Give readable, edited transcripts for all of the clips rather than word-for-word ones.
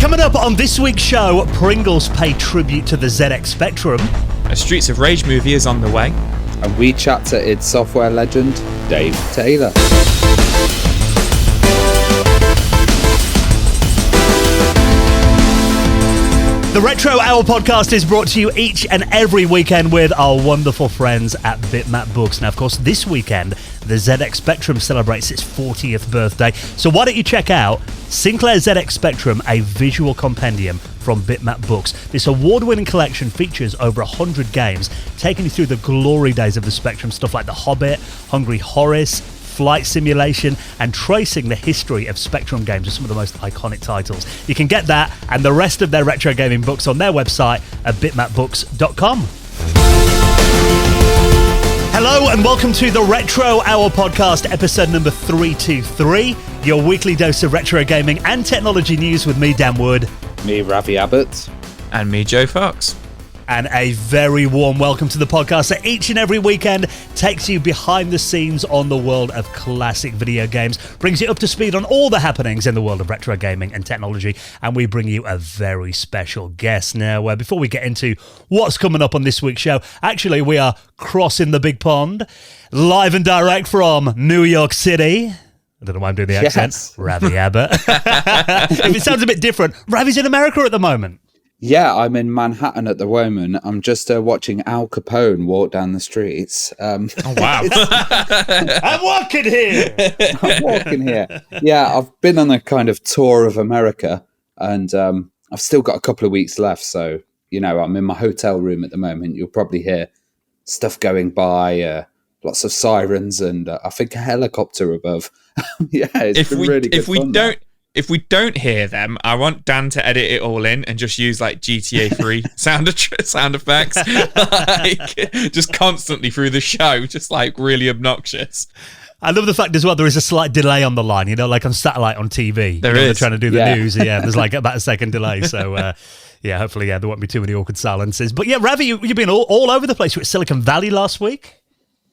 Coming up on this week's show, Pringles pay tribute to the ZX Spectrum. A Streets of Rage movie is on the way. And we chat to id Software legend, Dave Taylor. The Retro Hour podcast is brought to you each and every weekend with our wonderful friends at Bitmap Books. Now, of course, this weekend, the ZX Spectrum celebrates its 40th birthday. So why don't you check out Sinclair ZX Spectrum, a visual compendium from Bitmap Books. This award-winning collection features over 100 games, taking you through the glory days of the Spectrum, stuff like The Hobbit, Hungry Horace, Flight Simulation, and tracing the history of Spectrum games with some of the most iconic titles. You can get that and the rest of their retro gaming books on their website at bitmapbooks.com. Hello and welcome to the Retro Hour podcast, episode number 323, your weekly dose of retro gaming and technology news with me, Dan Wood. Me, Ravi Abbott. And me, Joe Fox. And a very warm welcome to the podcast that each and every weekend takes you behind the scenes on the world of classic video games, brings you up to speed on all the happenings in the world of retro gaming and technology, and we bring you a very special guest. Now, before we get into what's coming up on this week's show, actually we are crossing the big pond, live and direct from New York City. I don't know why I'm doing the accent. Yes. Ravi Abbott. If it sounds a bit different, Ravi's in America at the moment. Yeah, I'm in Manhattan at the moment. I'm just watching Al Capone walk down the streets. Oh, wow. I'm walking here. I'm walking here. Yeah, I've been on a kind of tour of America, and I've still got a couple of weeks left. So, I'm in my hotel room at the moment. You'll probably hear stuff going by, lots of sirens, and I think a helicopter above. Yeah, it's been really good fun. If we don't hear them, I want Dan to edit it all in and just use like GTA 3 sound effects, like, just constantly through the show, just like really obnoxious. I love the fact as well there is a slight delay on the line, like on satellite on TV. There is. They're trying to do the news. Yeah, there's like about a second delay. So, hopefully, there won't be too many awkward silences. But yeah, Ravi, you've been all over the place. You were at Silicon Valley last week.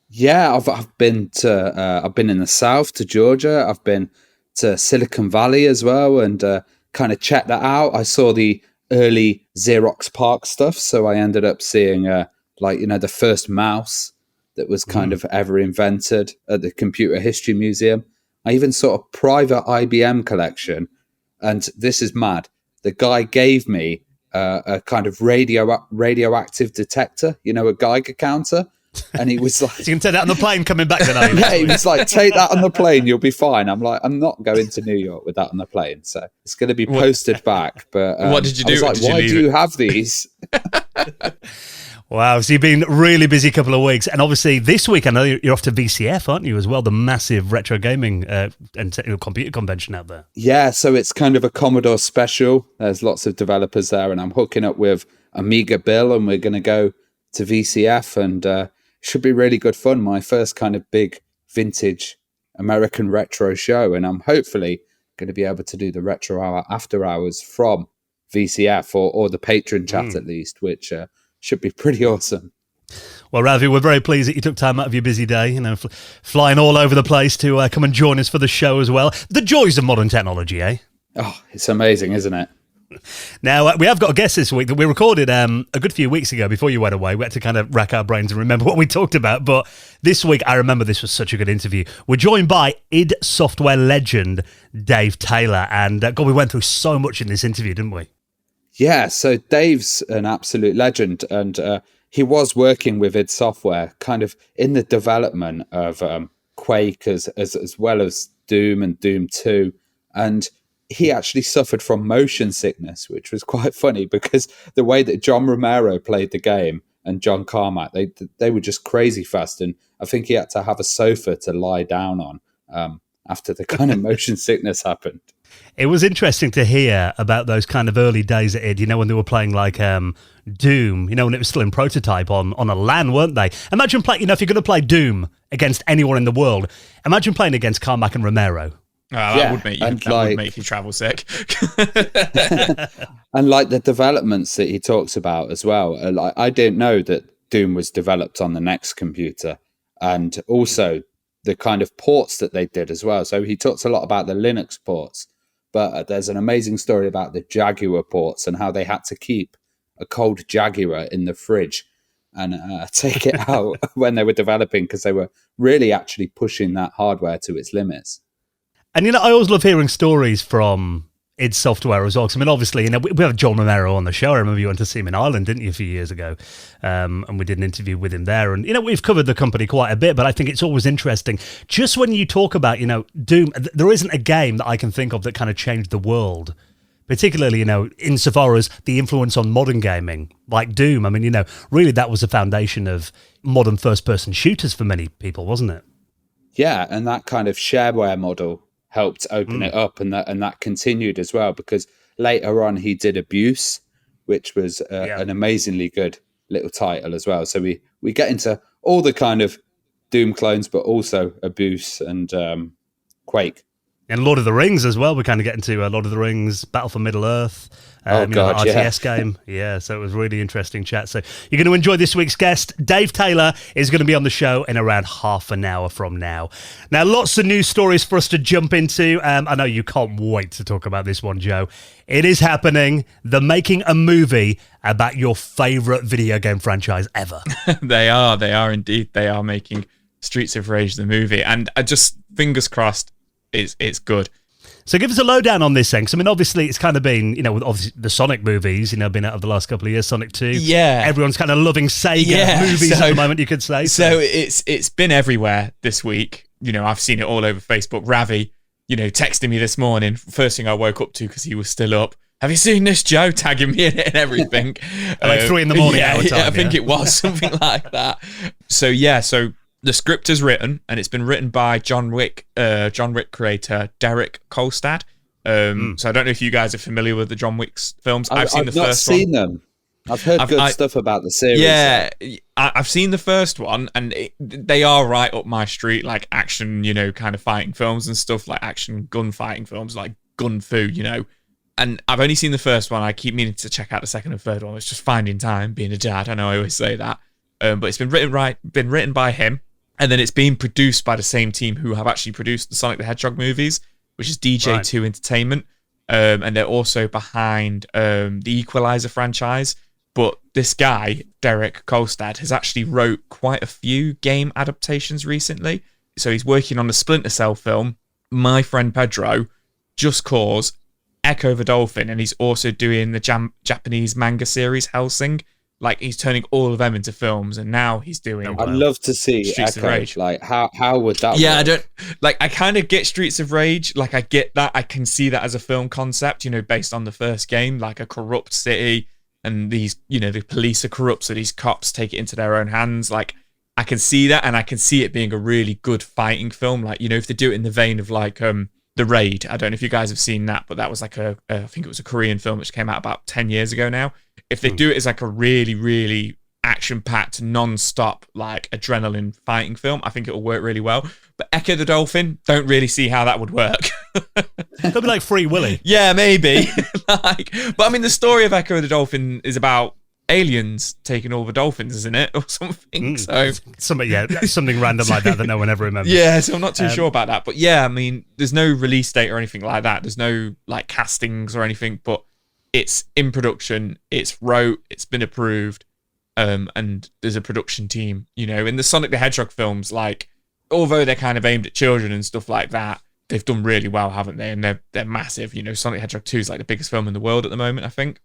Yeah, I've been in the South to Georgia. I've been to Silicon Valley as well, and kind of checked that out. I saw the early Xerox PARC stuff, so I ended up seeing the first mouse that was kind of ever invented at the Computer History Museum. I even saw a private IBM collection, and this is mad. The guy gave me a kind of radioactive detector, a Geiger counter. And he was like, so you can take that on the plane coming back tonight. Yeah, he was like, take that on the plane, you'll be fine. I'm like, I'm not going to New York with that on the plane, so it's going to be posted back. But what did you do? I was like, why do you have these? Wow, so you've been really busy couple of weeks, and obviously this week I know you're off to VCF, aren't you, as well, the massive retro gaming and computer convention out there. Yeah, so it's kind of a Commodore special. There's lots of developers there, and I'm hooking up with Amiga Bill, and we're going to go to VCF, and should be really good fun. My first kind of big vintage American retro show, and I'm hopefully going to be able to do the Retro Hour after hours from VCF or the patron chat at least, which should be pretty awesome. Well, Ravi, we're very pleased that you took time out of your busy day, flying all over the place to come and join us for the show as well. The joys of modern technology, eh? Oh, it's amazing, isn't it? Now, we have got a guest this week that we recorded a good few weeks ago before you went away. We had to kind of rack our brains and remember what we talked about. But this week, I remember this was such a good interview. We're joined by id Software legend, Dave Taylor. And God, we went through so much in this interview, didn't we? Yeah, so Dave's an absolute legend. And he was working with id Software kind of in the development of Quake as well as Doom and Doom 2. And he actually suffered from motion sickness, which was quite funny because the way that John Romero played the game and John Carmack, they were just crazy fast. And I think he had to have a sofa to lie down on after the kind of motion sickness happened. It was interesting to hear about those kind of early days at id, when they were playing like Doom, when it was still in prototype on a LAN, weren't they? Imagine playing, if you're going to play Doom against anyone in the world, imagine playing against Carmack and Romero. Oh, that would make you travel sick. And like the developments that he talks about as well. I didn't know that Doom was developed on the NeXT computer, and also the kind of ports that they did as well. So he talks a lot about the Linux ports, but there's an amazing story about the Jaguar ports and how they had to keep a cold Jaguar in the fridge and take it out when they were developing, because they were really actually pushing that hardware to its limits. And, I always love hearing stories from id Software as well. 'Cause, I mean, obviously, we have John Romero on the show. I remember you went to see him in Ireland, didn't you, a few years ago? And we did an interview with him there. And, we've covered the company quite a bit, but I think it's always interesting. Just when you talk about, Doom, there isn't a game that I can think of that kind of changed the world, particularly, insofar as the influence on modern gaming, like Doom. I mean, really that was the foundation of modern first-person shooters for many people, wasn't it? Yeah, and that kind of shareware model helped open it up, and that continued as well, because later on he did Abuse, which was an amazingly good little title as well. So we get into all the kind of Doom clones, but also Abuse and Quake. And Lord of the Rings as well. We kind of get into Lord of the Rings, Battle for Middle-earth, RTS game. Yeah, so it was really interesting chat. So you're going to enjoy this week's guest. Dave Taylor is going to be on the show in around half an hour from now. Now, lots of news stories for us to jump into. I know you can't wait to talk about this one, Joe. It is happening. They're making a movie about your favourite video game franchise ever. They are indeed. They are making Streets of Rage the movie. And I just, fingers crossed, it's good. So give us a lowdown on this thing. I mean, obviously, it's kind of been, with obviously the Sonic movies, been out of the last couple of years, Sonic 2. Yeah. Everyone's kind of loving Sega movies at the moment, you could say. So it's been everywhere this week. I've seen it all over Facebook. Ravi, texting me this morning, first thing I woke up to because he was still up. Have you seen this, Joe? Tagging me in it and everything. Like 3 a.m. our time. I think it was something like that. So the script is written, and it's been written by John Wick creator Derek Kolstad. So I don't know if you guys are familiar with the John Wick films. I've seen the first one. I've not seen them. I've heard good stuff about the series. Yeah, I've seen the first one, and they are right up my street, like action, kind of fighting films and stuff, like action gunfighting films, like Gun Fu, And I've only seen the first one. I keep meaning to check out the second and third one. It's just finding time, being a dad. I know I always say that. But it's been written by him. And then it's being produced by the same team who have actually produced the Sonic the Hedgehog movies, which is DJ2 Entertainment. And they're also behind the Equalizer franchise. But this guy, Derek Kolstad, has actually wrote quite a few game adaptations recently. So he's working on the Splinter Cell film, My Friend Pedro, Just Cause, Echo the Dolphin, and he's also doing the Japanese manga series Hellsing. Like, he's turning all of them into films, and now he's doing... I'd love to see Streets Echo. of Rage. Like, how would that work? I kind of get Streets of Rage. Like, I get that. I can see that as a film concept, based on the first game, like a corrupt city, and these, the police are corrupt, so these cops take it into their own hands. Like, I can see that, and I can see it being a really good fighting film. Like, if they do it in the vein of, like, The Raid. I don't know if you guys have seen that, but that was like I think it was a Korean film which came out about 10 years ago now. If they do it as like a really, really action-packed, non-stop, like adrenaline fighting film, I think it will work really well. But Echo the Dolphin, don't really see how that would work. It'll be like Free Willy. Yeah, maybe. But I mean, the story of Echo the Dolphin is about aliens taking all the dolphins, isn't it, or something? So something random like that no one ever remembers. Yeah, so I'm not too sure about that. But yeah, I mean, there's no release date or anything like that. There's no like castings or anything, but it's in production, it's wrote, it's been approved, and there's a production team. In the Sonic the Hedgehog films, like, although they're kind of aimed at children and stuff like that, they've done really well, haven't they? And they're massive. Sonic the Hedgehog 2 is like the biggest film in the world at the moment, I think.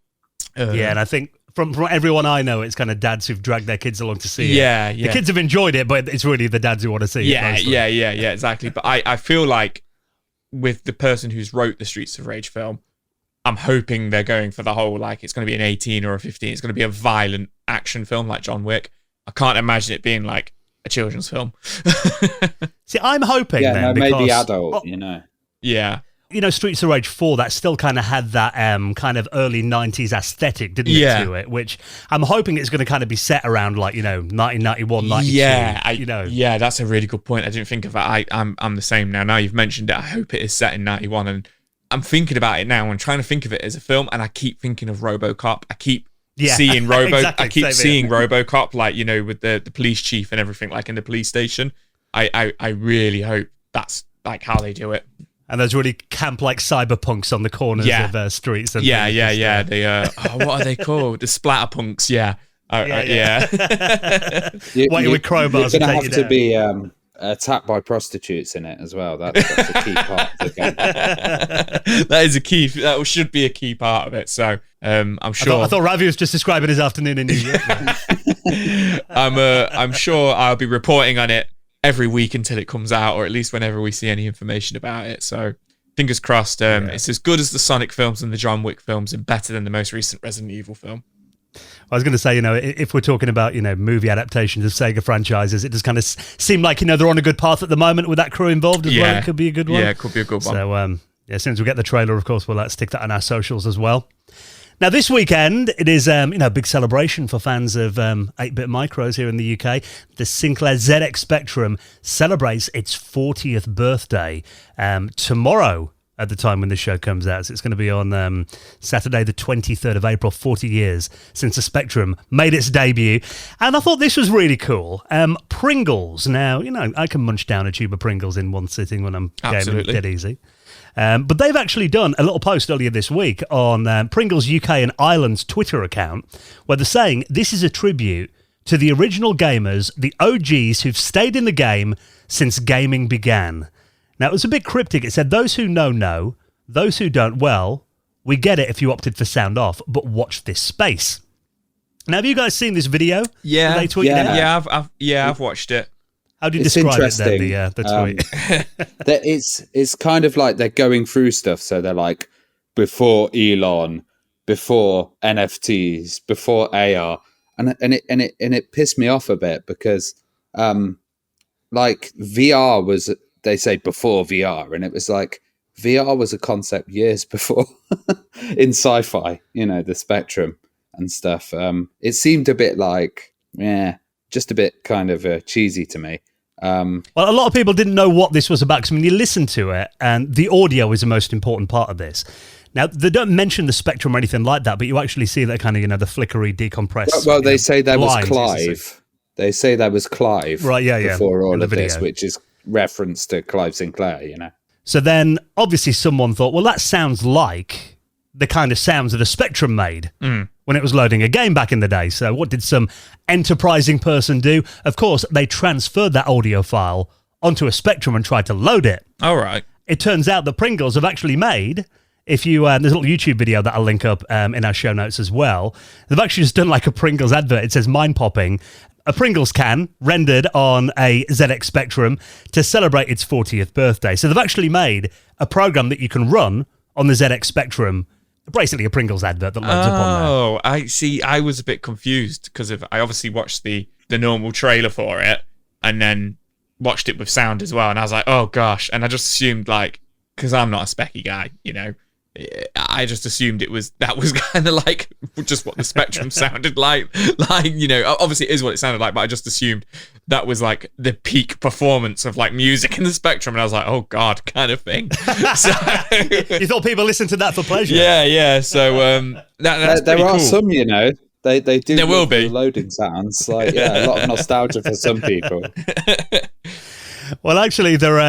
And I think from everyone I know, it's kind of dads who've dragged their kids along to see it. Yeah. The kids have enjoyed it, but it's really the dads who want to see it. Yeah, exactly. But I feel like with the person who's wrote the Streets of Rage film, I'm hoping they're going for the whole, like, it's going to be an 18 or a 15. It's going to be a violent action film like John Wick. I can't imagine it being like a children's film. See, I'm hoping then because... maybe adult, Yeah. Streets of Rage 4, that still kind of had that kind of early 90s aesthetic, didn't it, to it? Which I'm hoping it's going to kind of be set around, like, 1991, 92. Yeah, that's a really good point. I didn't think of that. I'm the same now. Now you've mentioned it, I hope it is set in 91, and I'm thinking about it now and trying to think of it as a film, and I keep thinking of RoboCop. I keep seeing exactly, I keep seeing RoboCop, like, with the police chief and everything, like in the police station. I really hope that's like how they do it. And those really camp-like cyberpunks on the corners of streets. And yeah. The what are they called? The splatterpunks. Yeah. Waiting with crowbars. You're going to have to be attacked by prostitutes in it as well. That's a key part of the game. That is a key. That should be a key part of it. So I'm sure. I thought Ravi was just describing his afternoon in New York. I'm sure I'll be reporting on it every week until it comes out, or at least whenever we see any information about it. So fingers crossed. It's as good as the Sonic films and the John Wick films, and better than the most recent Resident Evil film. I was going to say, if we're talking about, movie adaptations of Sega franchises, it does kind of seem like, they're on a good path at the moment with that crew involved as well. It could be a good one. Yeah, it could be a good one. So, as soon as we get the trailer, of course, we'll stick that on our socials as well. Now, this weekend, it is, a big celebration for fans of 8-bit micros here in the UK. The Sinclair ZX Spectrum celebrates its 40th birthday tomorrow. At the time when this show comes out. So it's going to be on Saturday, the 23rd of April, 40 years since the Spectrum made its debut. And I thought this was really cool. Pringles. Now, I can munch down a tube of Pringles in one sitting when I'm gaming, dead easy. But they've actually done a little post earlier this week on Pringles UK and Ireland's Twitter account, where they're saying this is a tribute to the original gamers, the OGs who've stayed in the game since gaming began. Now, it was a bit cryptic. It said, those who know, those who don't, well, we get it if you opted for sound off, but watch this space. Now, have you guys seen this video? Yeah. They tweeted out? I've watched it. How do you describe it then, the tweet? It's kind of like they're going through stuff. So they're like, before Elon, before NFTs, before AR. And it pissed me off a bit because, VR was... They say before VR, and it was like VR was a concept years before in sci-fi, the Spectrum and stuff. It seemed a bit like, just a bit kind of cheesy to me. Well, a lot of people didn't know what this was about, because you listen to it, and the audio is the most important part of this. Now, they don't mention the Spectrum or anything like that, but you actually see that kind of, the flickery, decompressed. Well, they say there was Clive. They say there was Clive right, before all of this, which is reference to Clive Sinclair, So then, obviously, someone thought, well, that sounds like the kind of sounds that a Spectrum made when it was loading a game back in the day. So what did some enterprising person do? Of course, they transferred that audio file onto a Spectrum and tried to load it. All right. It turns out that Pringles have actually made... If you, there's a little YouTube video that I'll link up in our show notes as well. They've actually just done like a Pringles advert. It says mind popping. A Pringles can rendered on a ZX Spectrum to celebrate its 40th birthday. So they've actually made a program that you can run on the ZX Spectrum, basically a Pringles advert that loads up on there. Oh, I see. I was a bit confused because I obviously watched the normal trailer for it and then watched it with sound as well. And I was like, oh gosh. And I just assumed because I'm not a specky guy, I just assumed that was kind of like just what the Spectrum sounded like, obviously it is what it sounded like, but I just assumed that was like the peak performance of music in the Spectrum, and I was like, oh god, kind of thing. So you thought people listened to that for pleasure? Yeah. So that's there are cool. some, they do. There will be loading sounds, a lot of nostalgia for some people. Well, actually, they're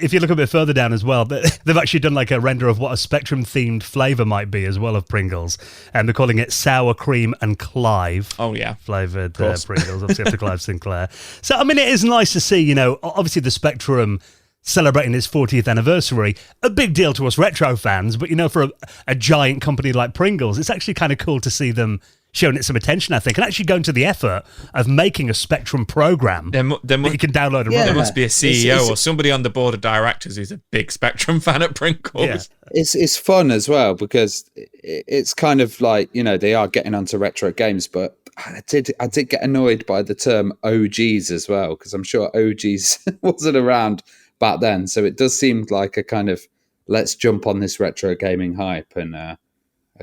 if you look a bit further down as well, they've actually done like a render of what a Spectrum-themed flavour might be as well of Pringles, and they're calling it Sour Cream and Clive. Oh, yeah. Flavoured Pringles, obviously after Clive Sinclair. So, it is nice to see, obviously the Spectrum celebrating its 40th anniversary, a big deal to us retro fans, but, for a giant company like Pringles, it's actually kind of cool to see them showing it some attention, I think, and actually going to the effort of making a Spectrum program that you can download and run. There must be a CEO or somebody on the board of directors who's a big Spectrum fan at Pringles. Yeah. It's fun as well because it's kind of like, they are getting onto retro games, but I did get annoyed by the term OGs as well, because I'm sure OGs wasn't around back then. So it does seem like a kind of let's jump on this retro gaming hype and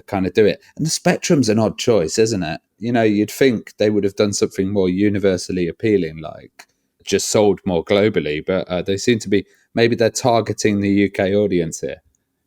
kind of do it. And the Spectrum's an odd choice, isn't it? You'd think they would have done something more universally appealing, like just sold more globally, but they seem to be, maybe they're targeting the UK audience here.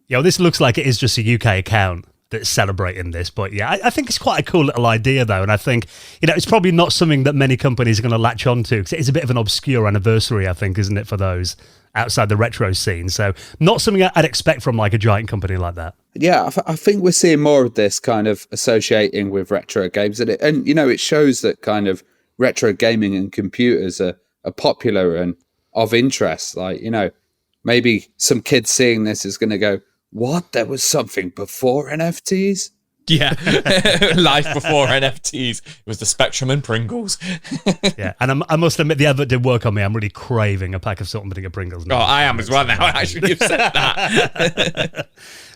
Yeah, well, this looks like it is just a UK account. that's celebrating this. But yeah, I think it's quite a cool little idea, though. And I think, it's probably not something that many companies are going to latch onto, because it is a bit of an obscure anniversary, I think, isn't it, for those outside the retro scene? So not something I'd expect from like a giant company like that. Yeah, I think we're seeing more of this kind of associating with retro games. And it shows that kind of retro gaming and computers are popular and of interest. Like, maybe some kid seeing this is going to go, what? There was something before NFTs? Yeah, life before NFTs. It was the Spectrum and Pringles. Yeah, and I must admit, the advert did work on me. I'm really craving a pack of salt and vinegar Pringles now. Oh, I am as well now, actually, you've said that.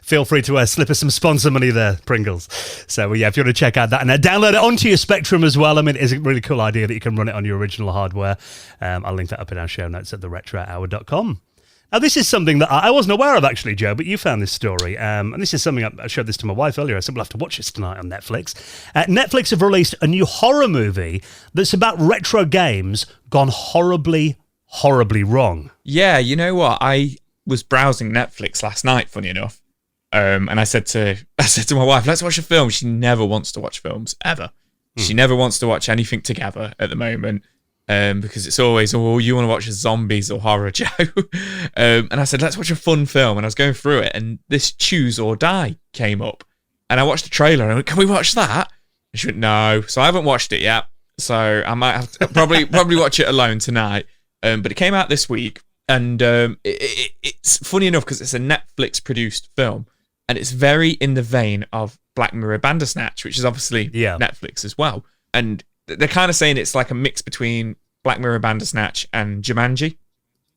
Feel free to slip us some sponsor money there, Pringles. So, yeah, if you want to check out that and download it onto your Spectrum as well. I mean, it's a really cool idea that you can run it on your original hardware. I'll link that up in our show notes at theretrohour.com. Now, this is something that I wasn't aware of, actually, Joe, but you found this story. And this is something I showed this to my wife earlier. I said, we'll have to watch this tonight on Netflix. Netflix have released a new horror movie that's about retro games gone horribly, horribly wrong. Yeah, you know what? I was browsing Netflix last night, funny enough. And I said to my wife, let's watch a film. She never wants to watch films, ever. She never wants to watch anything together at the moment. Because it's always, you want to watch zombies or horror, Joe. And I said, let's watch a fun film. And I was going through it, and this Choose or Die came up. And I watched the trailer, and I went, can we watch that? And she went, no. So I haven't watched it yet. So I might have to probably watch it alone tonight. But it came out this week. And it's funny enough, because it's a Netflix-produced film. And it's very in the vein of Black Mirror Bandersnatch, which is obviously Netflix as well. And they're kind of saying it's like a mix between Black Mirror Bandersnatch and Jumanji,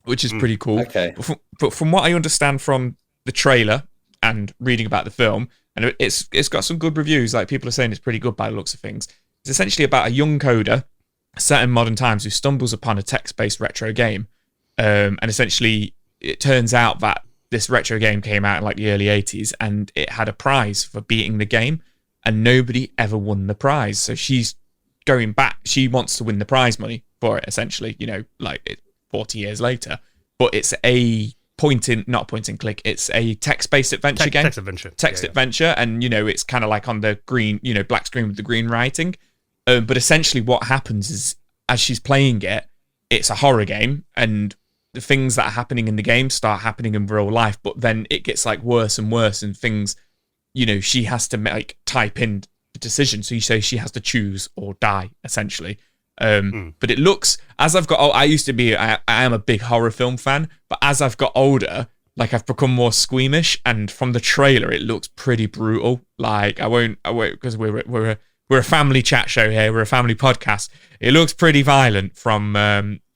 which is pretty cool. Okay. But from what I understand from the trailer and reading about the film, and it's got some good reviews, like people are saying it's pretty good by the looks of things. It's essentially about a young coder set in modern times who stumbles upon a text-based retro game. And essentially it turns out that this retro game came out in like the early 80s, and it had a prize for beating the game, and nobody ever won the prize. So she's going back, she wants to win the prize money for it, essentially, like 40 years later. But it's a not point and click, it's a text-based adventure game. Text adventure, and it's kind of like on the green, black screen with the green writing. But essentially what happens is, as she's playing it, it's a horror game, and the things that are happening in the game start happening in real life, but then it gets like worse and worse, and things, she has to like type in the decision. So you say she has to choose or die, essentially. But it looks, as I've got, I am a big horror film fan, but as I've got older, like I've become more squeamish, and from the trailer, it looks pretty brutal. Like I won't, because we're a family chat show here, we're a family podcast. It looks pretty violent from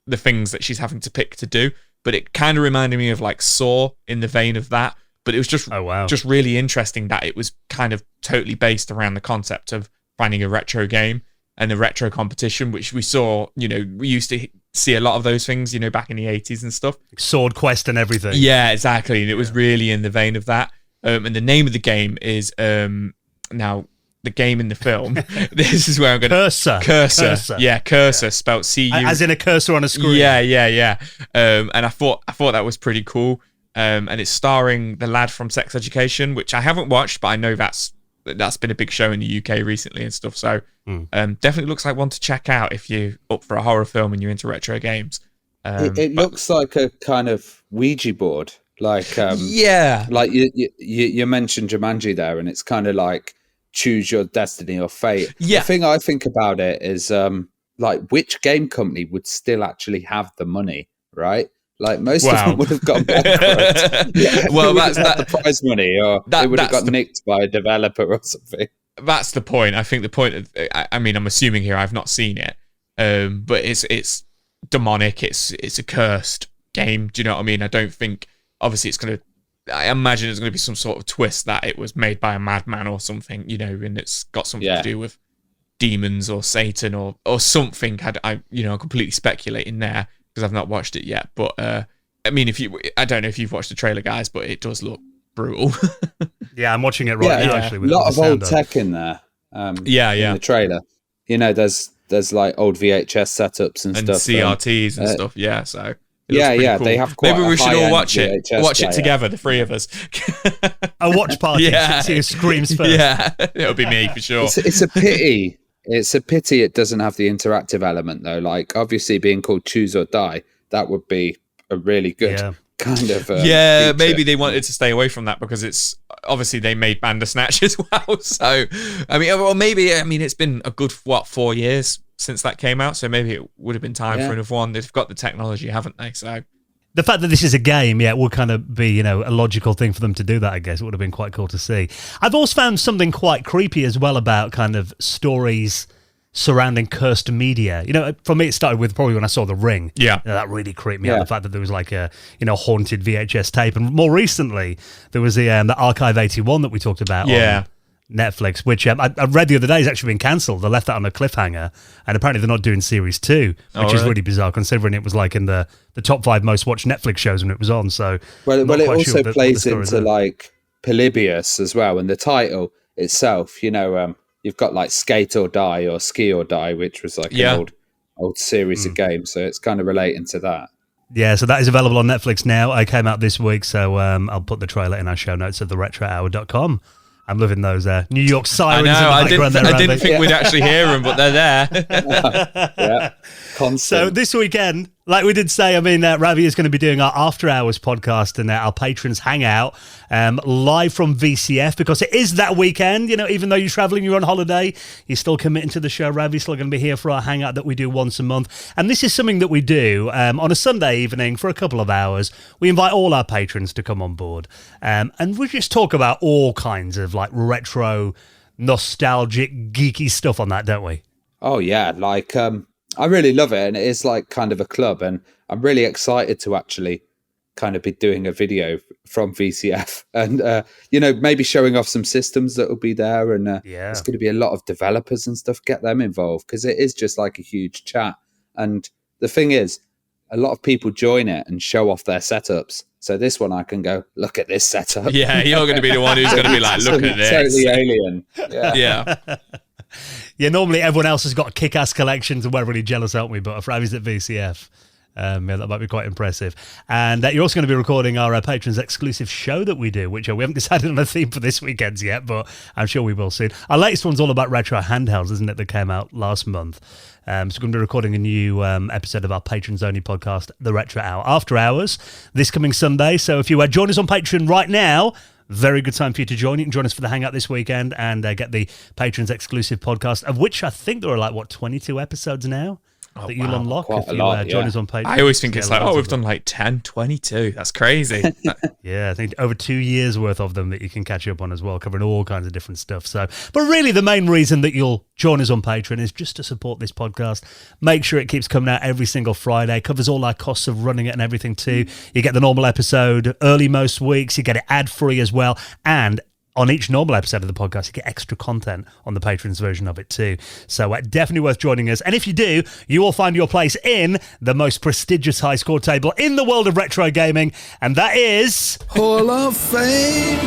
the things that she's having to pick to do, but it kind of reminded me of like Saw in the vein of that. But it was just just really interesting that it was kind of totally based around the concept of finding a retro game and a retro competition, which we saw, we used to see a lot of those things, back in the 80s and stuff. Sword Quest and everything. Yeah, exactly. And it was really in the vein of that. And the name of the game is, now, the game in the film. This is where I'm going to... Cursor. Yeah, Cursor, spelled C-U... As in a cursor on a screen. Yeah. And I thought that was pretty cool. And it's starring the lad from Sex Education, which I haven't watched, but I know that's been a big show in the UK recently and stuff. So definitely looks like one to check out if you're up for a horror film and you're into retro games. It looks like a kind of Ouija board. Like, like you mentioned Jumanji there, and it's kind of like choose your destiny or fate. Yeah. The thing I think about it is like which game company would still actually have the money, right? Like most of them would have gone bankrupt. Well, that's the prize money, or they would have got nicked by a developer or something. That's the point. I think the point of, I mean, I'm assuming here, I've not seen it, but it's demonic. It's a cursed game. Do you know what I mean? I don't think, obviously, it's going to. I imagine there's going to be some sort of twist that it was made by a madman or something, and it's got something to do with demons or Satan or something. I'm completely speculating there because I've not watched it yet. But I mean, I don't know if you've watched the trailer, guys, but it does look brutal. Yeah, I'm watching it right now. Actually, with a lot of old tech in there. In the trailer, there's like old VHS setups and stuff, CRTs and stuff. Yeah, so It looks pretty cool. They have quite Maybe we should all watch VHS Watch player. it together, the three of us. A watch party. Yeah. See who screams first. Yeah, it'll be me for sure. It's a pity. It's a pity it doesn't have the interactive element though. Like obviously being called Choose or Die, that would be a really good kind of feature. Maybe they wanted to stay away from that because it's obviously they made Bandersnatch as well. So maybe it's been a good 4 years since that came out. So maybe it would have been time for another one. They've got the technology, haven't they? So the fact that this is a game, would kind of be, a logical thing for them to do that, I guess. It would have been quite cool to see. I've also found something quite creepy as well about kind of stories surrounding cursed media. For me, it started with probably when I saw The Ring. Yeah. That really creeped me out, the fact that there was like a, haunted VHS tape. And more recently, there was the Archive 81 that we talked about on Netflix, which I read the other day has actually been cancelled. They left that on a cliffhanger, and apparently they're not doing series 2, which is really bizarre considering it was like in the top 5 most watched Netflix shows when it was on. So it also plays into like Polybius as well, and the title itself. You've got like Skate or Die or Ski or Die, which was like an old series of games. So it's kind of relating to that. Yeah, so that is available on Netflix now. I came out this week, so I'll put the trailer in our show notes at theretrohour.com. I'm loving those New York sirens. I didn't think we'd actually hear them, but they're there. Constant. So this weekend, like we did say, Ravi is going to be doing our After Hours podcast and our patrons hangout live from VCF because it is that weekend. Even though you're traveling, you're on holiday, you're still committing to the show. Ravi's still going to be here for our hangout that we do once a month. And this is something that we do on a Sunday evening for a couple of hours. We invite all our patrons to come on board and we just talk about all kinds of like retro, nostalgic, geeky stuff on that, don't we? Oh, yeah. Like, I really love it. And it is like kind of a club. And I'm really excited to actually kind of be doing a video from VCF and, maybe showing off some systems that will be there. And there's going to be a lot of developers and stuff, get them involved because it is just like a huge chat. And the thing is, a lot of people join it and show off their setups. So this one I can go, look at this setup. Yeah, you're going to be the one who's going to be like, look at this. Totally alien. Yeah. Yeah, normally everyone else has got kick-ass collections and we're really jealous, aren't we? But if Ravi's at VCF, that might be quite impressive. And you're also going to be recording our patrons exclusive show that we do, which we haven't decided on a theme for this weekend yet, but I'm sure we will soon. Our latest one's all about retro handhelds, isn't it, that came out last month. So we're going to be recording a new episode of our patrons-only podcast, The Retro Hour, After Hours, this coming Sunday. So if you join us on Patreon right now, very good time for you to join. You can join us for the hangout this weekend and get the patrons exclusive podcast, of which I think there are 22 episodes now that you'll unlock if you join us on Patreon. I always think it's we've done 10, 22. That's crazy. Yeah, I think over 2 years worth of them that you can catch up on as well, covering all kinds of different stuff. So, but really the main reason that you'll join us on Patreon is just to support this podcast. Make sure it keeps coming out every single Friday, covers all our costs of running it and everything too. You get the normal episode early most weeks, you get it ad-free as well, and on each normal episode of the podcast, you get extra content on the patrons version of it too. So definitely worth joining us. And if you do, you will find your place in the most prestigious high score table in the world of retro gaming. And that is... Hall of Fame.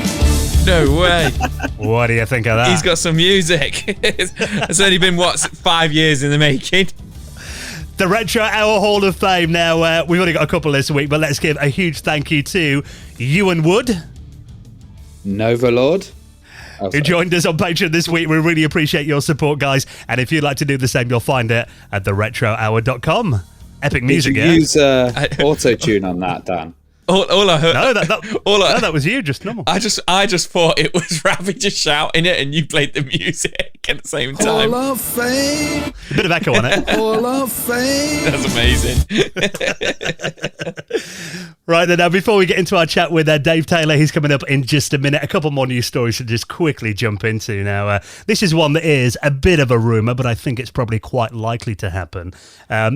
No way. What do you think of that? He's got some music. It's only been, 5 years in the making? The Retro Hour Hall of Fame. Now, we've only got a couple this week, but let's give a huge thank you to Ewan Wood, Novalord, who joined us on Patreon this week. We really appreciate your support, guys. And if you'd like to do the same, you'll find it at theretrohour.com. Epic music, Did you use auto-tune on that, Dan? All I heard. No, that was you, just normal. I just thought it was Ravi just shouting it, and you played the music at the same time. Hall of Fame. A bit of echo on it. Hall of Fame. That's amazing. Right then, now before we get into our chat with Dave Taylor, he's coming up in just a minute. A couple more news stories to just quickly jump into. Now, this is one that is a bit of a rumour, but I think it's probably quite likely to happen.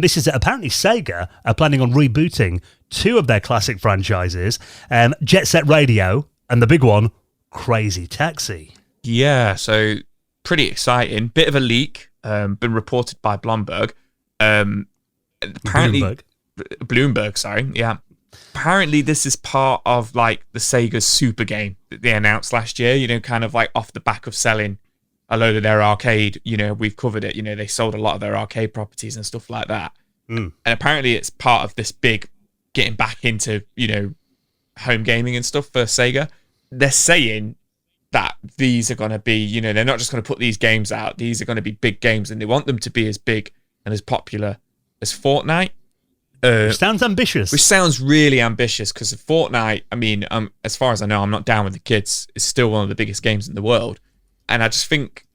This is apparently Sega are planning on rebooting 2 of their classic franchises, Jet Set Radio and the big one, Crazy Taxi. Yeah, so pretty exciting. Bit of a leak, been reported by Bloomberg. Apparently, Bloomberg, sorry, yeah. Apparently, this is part of like the Sega Super game that they announced last year. Kind of like off the back of selling a load of their arcade. We've covered it. They sold a lot of their arcade properties and stuff like that. And apparently, it's part of this big getting back into, home gaming and stuff for Sega. They're saying that these are going to be, they're not just going to put these games out. These are going to be big games, and they want them to be as big and as popular as Fortnite. Sounds ambitious. Which sounds really ambitious, because Fortnite, I mean, as far as I know, I'm not down with the kids. It's still one of the biggest games in the world. And I just think,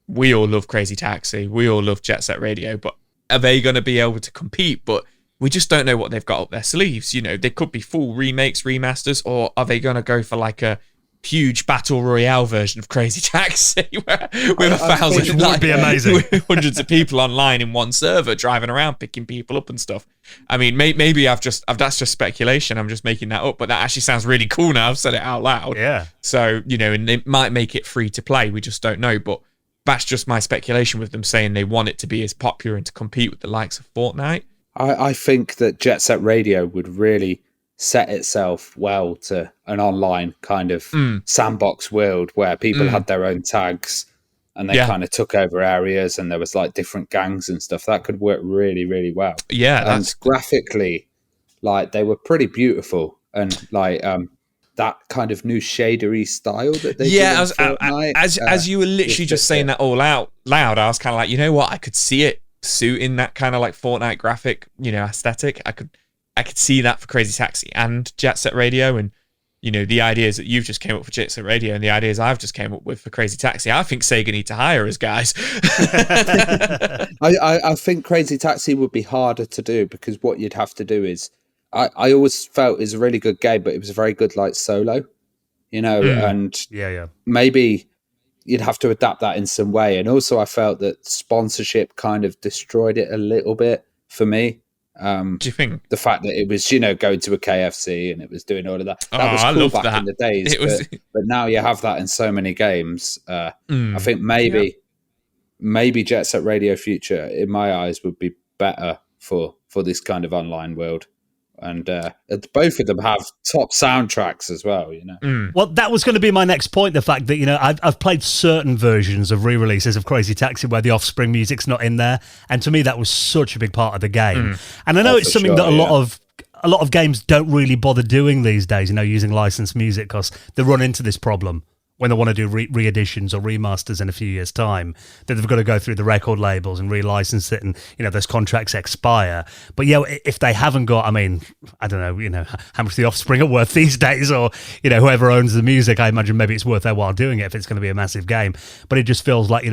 we all love Crazy Taxi. We all love Jet Set Radio. But are they going to be able to compete? But we just don't know what they've got up their sleeves. They could be full remakes, remasters, or are they going to go for like a huge battle royale version of Crazy Taxi with 1,000, would be amazing, with hundreds of people online in one server driving around picking people up and stuff. I mean, maybe that's just speculation. I'm just making that up, but that actually sounds really cool now I've said it out loud. Yeah. So and they might make it free to play. We just don't know, but that's just my speculation with them saying they want it to be as popular and to compete with the likes of Fortnite. I think that Jet Set Radio would really set itself well to an online kind of sandbox world where people had their own tags and they kind of took over areas, and there was like different gangs and stuff. That could work really, really well. Yeah. And graphically, like, they were pretty beautiful, and like that kind of new shadery style that they as you were literally just saying that all out loud, I was kind of like, you know what? I could see it suiting that kind of like Fortnite graphic, aesthetic. I could see that for Crazy Taxi and Jet Set Radio, and the ideas that you've just came up for Jet Set Radio and the ideas I've just came up with for Crazy Taxi. I think Sega need to hire us, guys. I think Crazy Taxi would be harder to do, because what you'd have to do is, I always felt it was a really good game, but it was a very good like solo, and maybe you'd have to adapt that in some way. And also I felt that sponsorship kind of destroyed it a little bit for me. Do you think the fact that it was, going to a KFC and it was doing all of that was cool back in the days, but now you have that in so many games. I think maybe Jet Set Radio Future, in my eyes, would be better for this kind of online world. And both of them have top soundtracks as well, Well, that was going to be my next point, the fact that, I've played certain versions of re-releases of Crazy Taxi where the Offspring music's not in there, and to me that was such a big part of the game. And I know it's something that a lot of games don't really bother doing these days, using licensed music, because they run into this problem when they want to do re-editions or remasters in a few years' time, that they've got to go through the record labels and re-license it, and, those contracts expire. But, if they haven't got, I mean, I don't know, how much the Offspring are worth these days, or, whoever owns the music, I imagine maybe it's worth their while doing it if it's going to be a massive game. But it just feels like,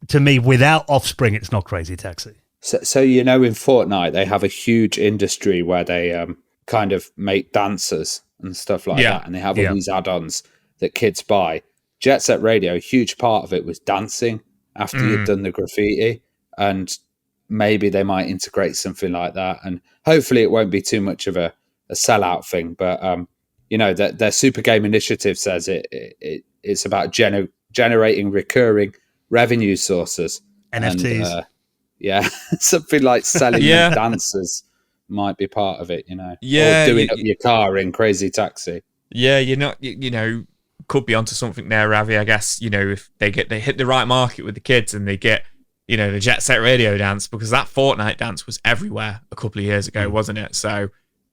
to me, without Offspring, it's not Crazy Taxi. So in Fortnite, they have a huge industry where they kind of make dancers and stuff like that, and they have all these add-ons that kids buy. Jet Set Radio, a huge part of it was dancing after you'd done the graffiti, and maybe they might integrate something like that, and hopefully it won't be too much of a sellout thing, but their Super Game Initiative says it's about generating recurring revenue sources, NFTs, and, something like selling dancers might be part of it, or doing up your car in Crazy Taxi. You're not, could be onto something there, Ravi. I guess, if they hit the right market with the kids and they get, the Jet Set Radio dance, because that Fortnite dance was everywhere a couple of years ago, wasn't it? So,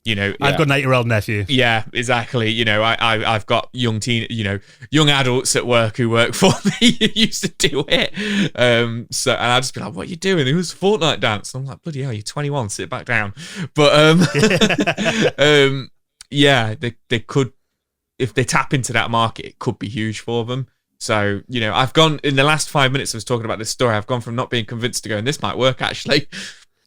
I've got an 8-year-old nephew. Yeah, exactly. I've got young adults at work who work for me who used to do it. So, and I'd just be like, "What are you doing? It was a Fortnite dance." And I'm like, "Bloody hell, you're 21. Sit back down." But they could. If they tap into that market, it could be huge for them. So, I've gone, in the last 5 minutes I was talking about this story, I've gone from not being convinced to going, this might work, actually.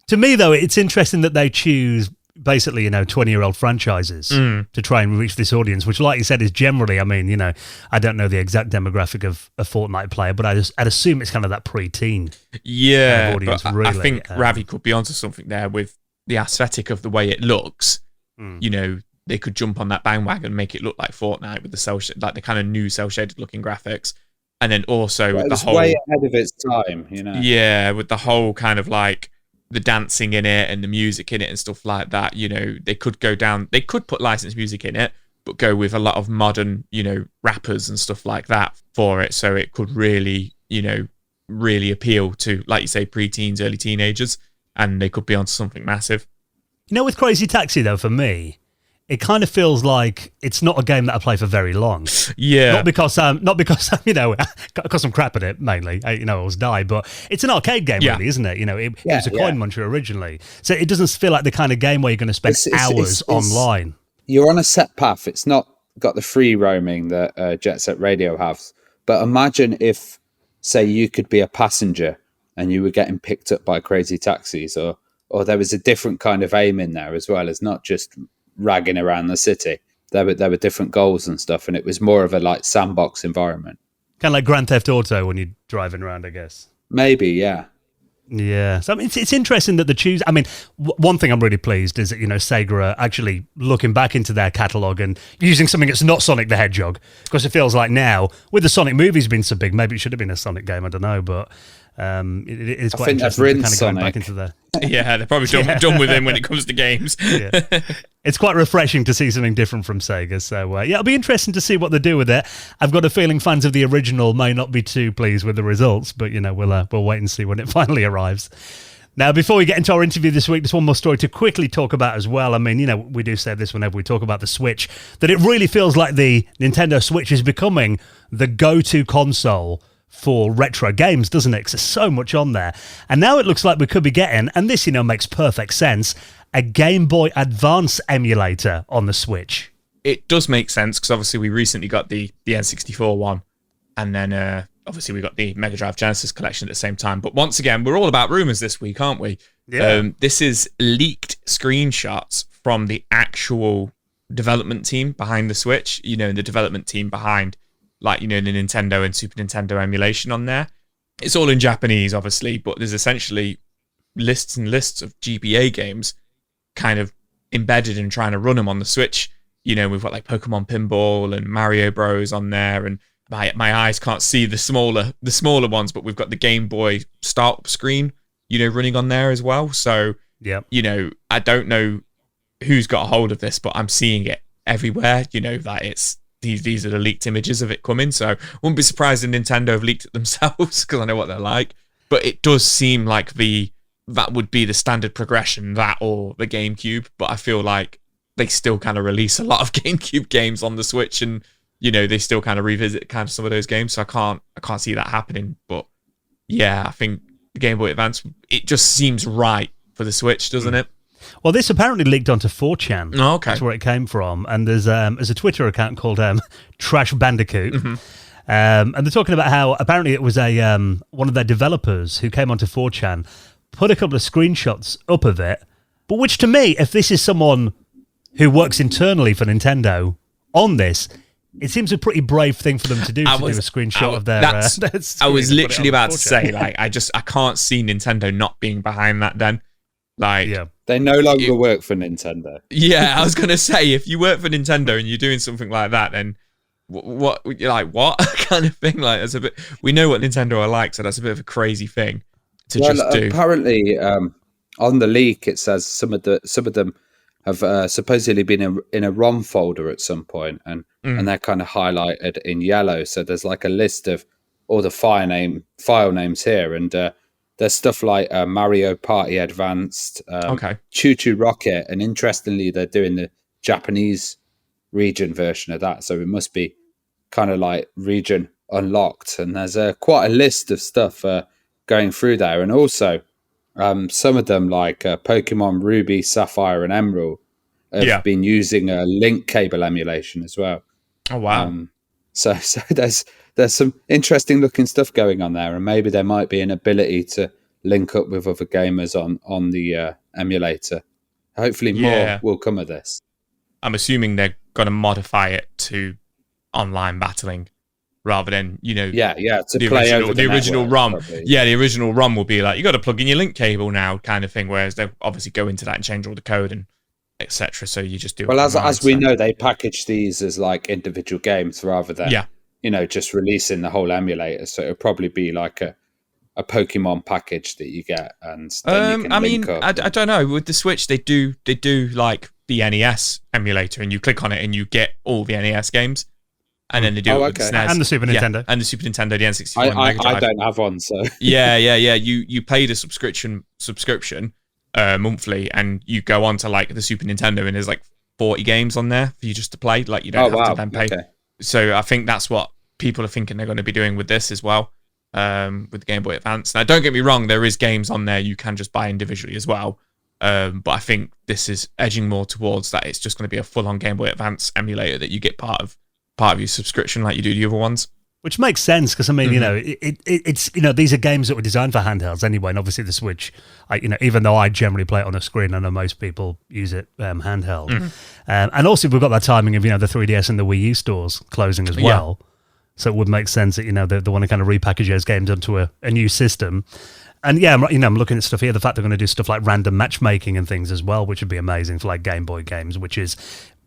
To me, though, it's interesting that they choose, basically, 20-year-old franchises to try and reach this audience, which, like you said, is generally, I mean, I don't know the exact demographic of a Fortnite player, but I'd assume it's kind of that pre-teen audience, but really. I think Ravi could be onto something there with the aesthetic of the way it looks. They could jump on that bandwagon and make it look like Fortnite with the like the kind of new cel-shaded looking graphics, and then also with the whole way ahead of its time, Yeah, with the whole kind of like the dancing in it and the music in it and stuff like that. They could go down. They could put licensed music in it, but go with a lot of modern, rappers and stuff like that for it. So it could really, really appeal to, like you say, pre-teens, early teenagers, and they could be onto something massive. with Crazy Taxi, though, for me, it kind of feels like it's not a game that I play for very long. Yeah. Not because because I'm crap at it, mainly. I always die, but it's an arcade game, really, isn't it? It was a coin muncher originally. So it doesn't feel like the kind of game where you're going to spend hours online. You're on a set path. It's not got the free roaming that Jet Set Radio has. But imagine if, say, you could be a passenger and you were getting picked up by crazy taxis, or there was a different kind of aim in there as well. It's not just ragging around the city. There were different goals and stuff, and it was more of a like sandbox environment. Kind of like Grand Theft Auto when you're driving around, I guess. Maybe, yeah. Yeah, so I mean, it's interesting that one thing I'm really pleased is that, Sega are actually looking back into their catalogue and using something that's not Sonic the Hedgehog, because it feels like now, with the Sonic movies being so big, maybe it should have been a Sonic game, I don't know, but it is quite interesting kind of going back into the... Yeah, they're probably done with him when it comes to games. Yeah. It's quite refreshing to see something different from Sega. So, it'll be interesting to see what they do with it. I've got a feeling fans of the original may not be too pleased with the results, but, we'll wait and see when it finally arrives. Now, before we get into our interview this week, there's one more story to quickly talk about as well. I mean, we do say this whenever we talk about the Switch, that it really feels like the Nintendo Switch is becoming the go-to console for retro games, doesn't it? Because there's so much on there. And now it looks like we could be getting, and this, makes perfect sense, a Game Boy Advance emulator on the Switch. It does make sense, because obviously we recently got the N64 one, and then obviously we got the Mega Drive Genesis collection at the same time. But once again, we're all about rumours this week, aren't we? Yeah. This is leaked screenshots from the actual development team behind the Switch, the development team behind the Nintendo and Super Nintendo emulation on there. It's all in Japanese, obviously, but there's essentially lists and lists of GBA games kind of embedded and trying to run them on the Switch. We've got like Pokemon Pinball and Mario Bros on there, and my eyes can't see the smaller ones, but we've got the Game Boy start screen, running on there as well. So, I don't know who's got a hold of this, but I'm seeing it everywhere, that it's these are the leaked images of it coming. So wouldn't be surprised if Nintendo have leaked it themselves, because I know what they're like. But it does seem like that would be the standard progression, that or the GameCube. But I feel like they still kind of release a lot of GameCube games on the Switch, and they still kind of revisit kind of some of those games. So I can't see that happening. But yeah, I think the Game Boy Advance, it just seems right for the Switch, doesn't it? Well, this apparently leaked onto 4chan. Oh, okay. That's where it came from. And there's a Twitter account called Trash Bandicoot. Mm-hmm. And they're talking about how apparently it was one of their developers who came onto 4chan, put a couple of screenshots up of it. But which, to me, if this is someone who works internally for Nintendo on this, it seems a pretty brave thing for them to do, do a screenshot of their... I was literally about to say, like, I can't see Nintendo not being behind that then. Like, yeah. They no longer work for Nintendo. Yeah, I was going to say, if you work for Nintendo and you're doing something like that, then what kind of thing? Like, that's a bit... We know what Nintendo are like, so that's a bit of a crazy thing to just do. Apparently, on the leak, it says some of them have supposedly been in a ROM folder at some point, and they're kind of highlighted in yellow. So there's like a list of all the file names here, and there's stuff like Mario Party Advanced, Choo Choo Rocket, and interestingly, they're doing the Japanese region version of that, so it must be kind of like region unlocked. And there's quite a list of stuff going through there, and also some of them, like Pokemon Ruby, Sapphire, and Emerald, have been using a link cable emulation as well. Oh wow! So there's some interesting looking stuff going on there, and maybe there might be an ability to link up with other gamers on the emulator. Hopefully more will come of this. I'm assuming they're going to modify it to online battling rather than, to the play over the original network, ROM. probably. Yeah, the original ROM will be like, you got to plug in your link cable now kind of thing, whereas they'll obviously go into that and change all the code and etc. So you just do well, as we know, they package these as like individual games rather than just releasing the whole emulator. So it'll probably be like a Pokemon package that you get, and then you can link up. I don't know. With the Switch, they do like the NES emulator, and you click on it and you get all the NES games, and then they do it with the SNES and the Super Nintendo, and the Super Nintendo, the N64. I don't have one, so yeah. You pay the subscription, monthly, and you go on to like the Super Nintendo, and there's like 40 games on there for you just to play. Like, you don't have to then pay. Okay. So I think that's what people are thinking they're going to be doing with this as well, with the Game Boy Advance. Now, don't get me wrong, there is games on there you can just buy individually as well. But I think this is edging more towards that. It's just going to be a full-on Game Boy Advance emulator that you get part of your subscription, like you do the other ones. Which makes sense, because I mean, it's these are games that were designed for handhelds anyway, and obviously the Switch, even though I generally play it on a screen, I know most people use it handheld. And also we've got that timing of the 3DS and the Wii U stores closing as well, so it would make sense that they want to kind of repackage those games onto a new system. And yeah, I'm looking at stuff here. The fact they're going to do stuff like random matchmaking and things as well, which would be amazing for like Game Boy games, which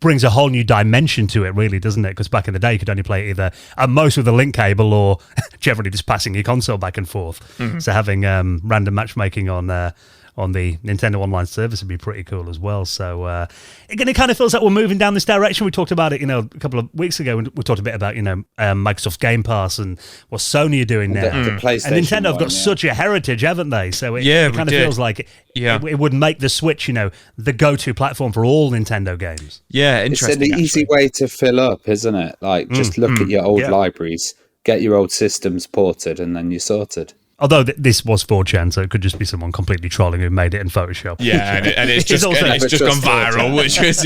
brings a whole new dimension to it, really, doesn't it? Because back in the day, you could only play either at most with a link cable or generally just passing your console back and forth. So having random matchmaking on the Nintendo Online service would be pretty cool as well. So it kind of feels like we're moving down this direction. We talked about it, a couple of weeks ago. We talked a bit about, Microsoft's Game Pass and what Sony are doing now. The PlayStation and Nintendo have got such a heritage, haven't they? So it kind of feels like it would make the Switch, the go-to platform for all Nintendo games. Yeah, interesting. It's an easy way to fill up, isn't it? Like, just look at your old libraries, get your old systems ported, and then you're sorted. Although this was 4chan, so it could just be someone completely trolling who made it in Photoshop. Yeah, and it's just gone viral, which was,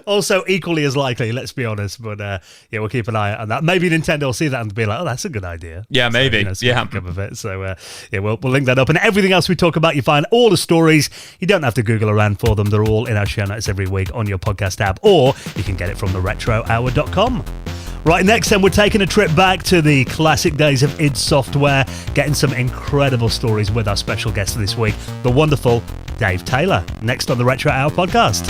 also equally as likely, let's be honest. But we'll keep an eye on that. Maybe Nintendo will see that and be like, oh, that's a good idea. Yeah, maybe. Come of it. So, we'll link that up. And everything else we talk about, you find all the stories. You don't have to Google around for them. They're all in our show notes every week on your podcast app, or you can get it from theretrohour.com. Right, next then we're taking a trip back to the classic days of id Software, getting some incredible stories with our special guest this week, the wonderful Dave Taylor, next on the Retro Hour podcast.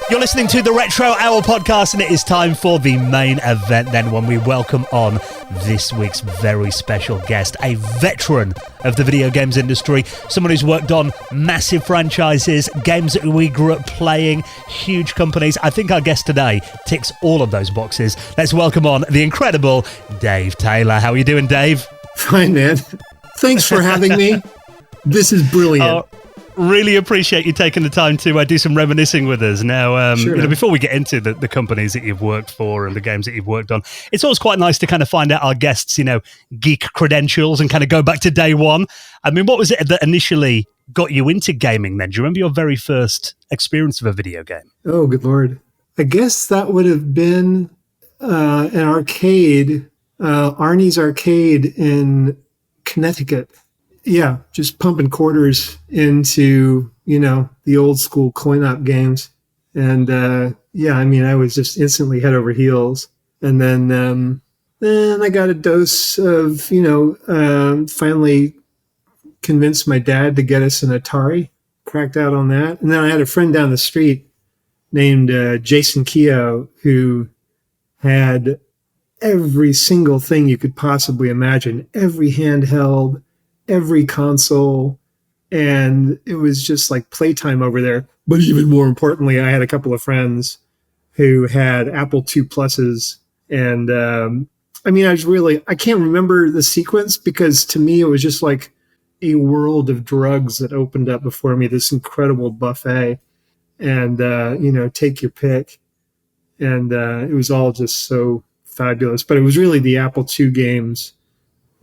You're listening to the Retro Hour podcast, and it is time for the main event then, when we welcome on this week's very special guest, a veteran of the video games industry, someone who's worked on massive franchises, games that we grew up playing, huge companies. I think our guest today ticks all of those boxes. Let's welcome on the incredible Dave Taylor. How are you doing, Dave? Fine, man. Thanks for having me. This is brilliant. Really appreciate you taking the time to do some reminiscing with us. Now, sure, before we get into the companies that you've worked for and the games that you've worked on, it's always quite nice to kind of find out our guests, geek credentials and kind of go back to day one. I mean, what was it that initially got you into gaming then? Do you remember your very first experience of a video game? Oh, good Lord. I guess that would have been an arcade, Arnie's Arcade in Connecticut. Yeah, just pumping quarters into, the old school coin-op games. And, I was just instantly head over heels. And then I got a dose of, finally convinced my dad to get us an Atari, cracked out on that. And then I had a friend down the street named Jason Keogh, who had every single thing you could possibly imagine, every handheld, every console, and it was just like playtime over there. But even more importantly, I had a couple of friends who had Apple II Pluses, and I can't remember the sequence, because to me it was just like a world of drugs that opened up before me, this incredible buffet, and take your pick, and it was all just so fabulous. But it was really the Apple II games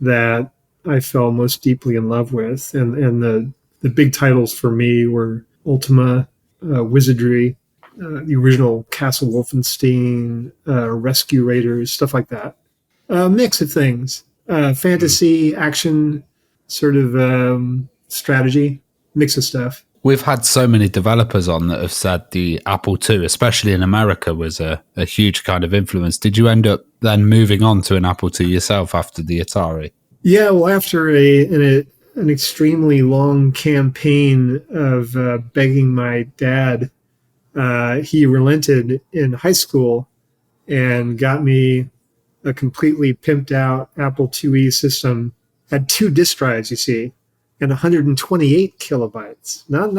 that I fell most deeply in love with, and the big titles for me were Ultima, Wizardry, the original Castle Wolfenstein, Rescue Raiders, stuff like that. A mix of things, fantasy, action, sort of strategy, mix of stuff. We've had so many developers on that have said the Apple II, especially in America, was a huge kind of influence. Did you end up then moving on to an Apple II yourself after the Atari? Yeah, well, after an extremely long campaign of begging my dad, he relented in high school and got me a completely pimped out Apple IIe system. Had 2 disk drives, you see, and 128 kilobytes. Not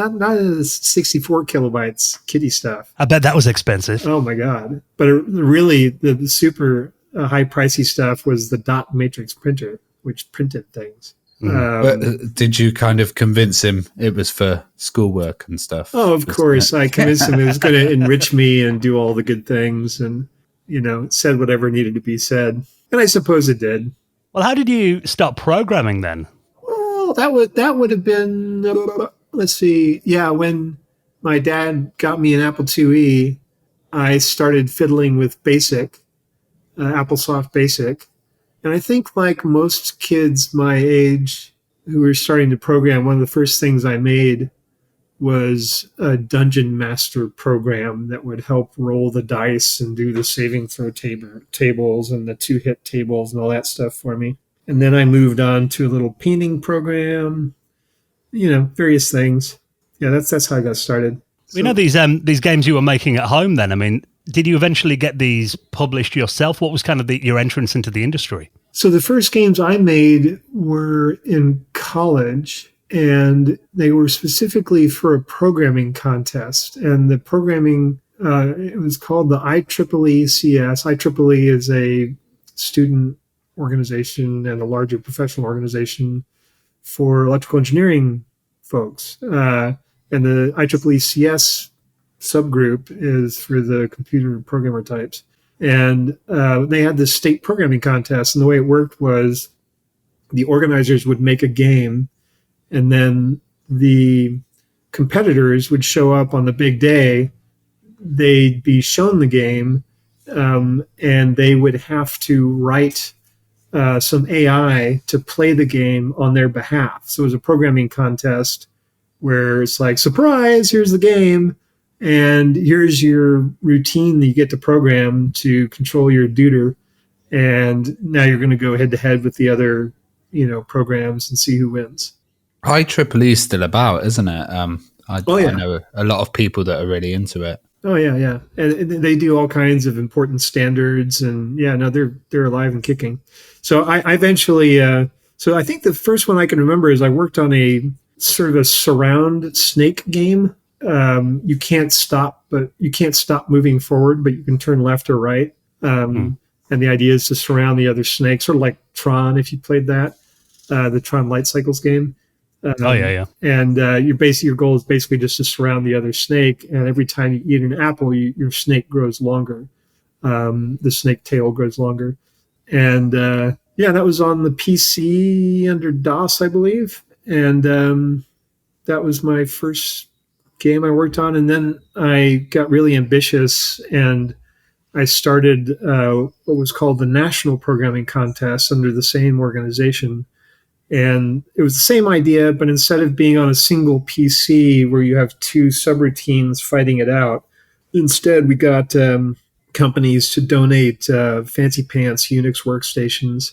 64 kilobytes kiddie stuff. I bet that was expensive. Oh my God. But really, the super high pricey stuff was the dot matrix printer, which printed things. But did you kind of convince him it was for schoolwork and stuff? Oh, of course. I convinced him it was going to enrich me and do all the good things, and, it said whatever needed to be said. And I suppose it did. Well, how did you start programming then? Well, that would have been, let's see. Yeah, when my dad got me an Apple IIe, I started fiddling with BASIC, AppleSoft BASIC. And I think like most kids my age who were starting to program, one of the first things I made was a dungeon master program that would help roll the dice and do the saving throw tables and the 2-hit tables and all that stuff for me. And then I moved on to a little painting program, various things. Yeah, that's how I got started. So, these games you were making at home then, I mean, did you eventually get these published yourself? What was kind of your entrance into the industry? So the first games I made were in college, and they were specifically for a programming contest. And the programming, it was called the IEEE CS. IEEE is a student organization and a larger professional organization for electrical engineering folks. And the IEEE CS subgroup is for the computer programmer types. And they had this state programming contest. And the way it worked was the organizers would make a game, and then the competitors would show up on the big day. They'd be shown the game, and they would have to write some AI to play the game on their behalf. So it was a programming contest where it's like, surprise, here's the game, and here's your routine that you get to program to control your duder. And now you're going to go head to head with the other, programs and see who wins. IEEE is still about, isn't it? I know a lot of people that are really into it. Oh yeah. And they do all kinds of important standards, and they're alive and kicking. So I eventually, so I think the first one I can remember is I worked on a sort of a surround snake game. You can't stop moving forward, but you can turn left or right. And the idea is to surround the other snake, sort of like Tron, if you played that, the Tron Light Cycles game. Yeah. And your goal is basically just to surround the other snake. And every time you eat an apple, your snake grows longer. The snake tail grows longer. And that was on the PC under DOS, I believe. And that was my first game I worked on. And then I got really ambitious, and I started what was called the National Programming Contest under the same organization. And it was the same idea, but instead of being on a single PC where you have two subroutines fighting it out, instead we got companies to donate fancy pants Unix workstations.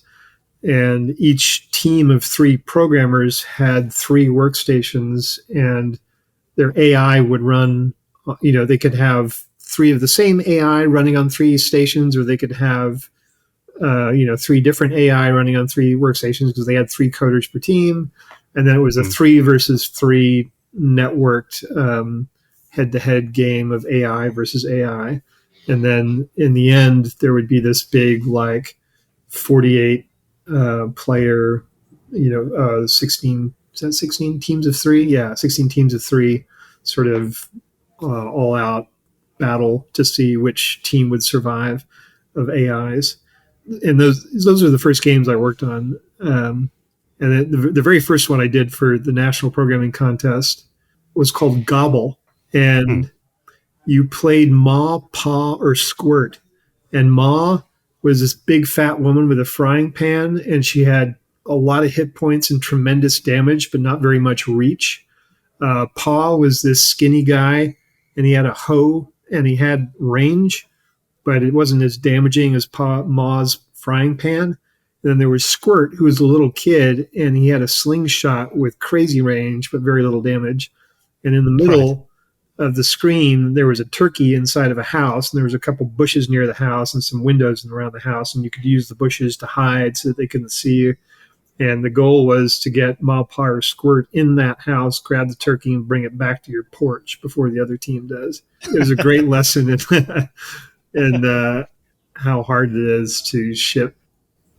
And each team of 3 programmers had 3 workstations, and their AI would run, they could have 3 of the same AI running on 3 stations, or they could have 3 different AI running on 3 workstations because they had 3 coders per team. And then it was a 3 versus 3 networked head-to-head game of AI versus AI. And then in the end, there would be this big, 48 player, 16 teams of 3? Yeah, 16 teams of 3 sort of all-out battle to see which team would survive of AIs. And those are the first games I worked on. And the very first one I did for the National Programming Contest was called Gobble. And you played Ma, Pa, or Squirt. And Ma was this big fat woman with a frying pan, and she had a lot of hit points and tremendous damage, but not very much reach. Pa was this skinny guy, and he had a hoe, and he had range, but it wasn't as damaging as Ma's frying pan. And then there was Squirt, who was a little kid, and he had a slingshot with crazy range, but very little damage. And in the middle of the screen, there was a turkey inside of a house, and there was a couple bushes near the house and some windows around the house, and you could use the bushes to hide so that they couldn't see you. And the goal was to get Ma, Pa, or Squirt in that house, grab the turkey, and bring it back to your porch before the other team does. It was a great lesson in how hard it is to ship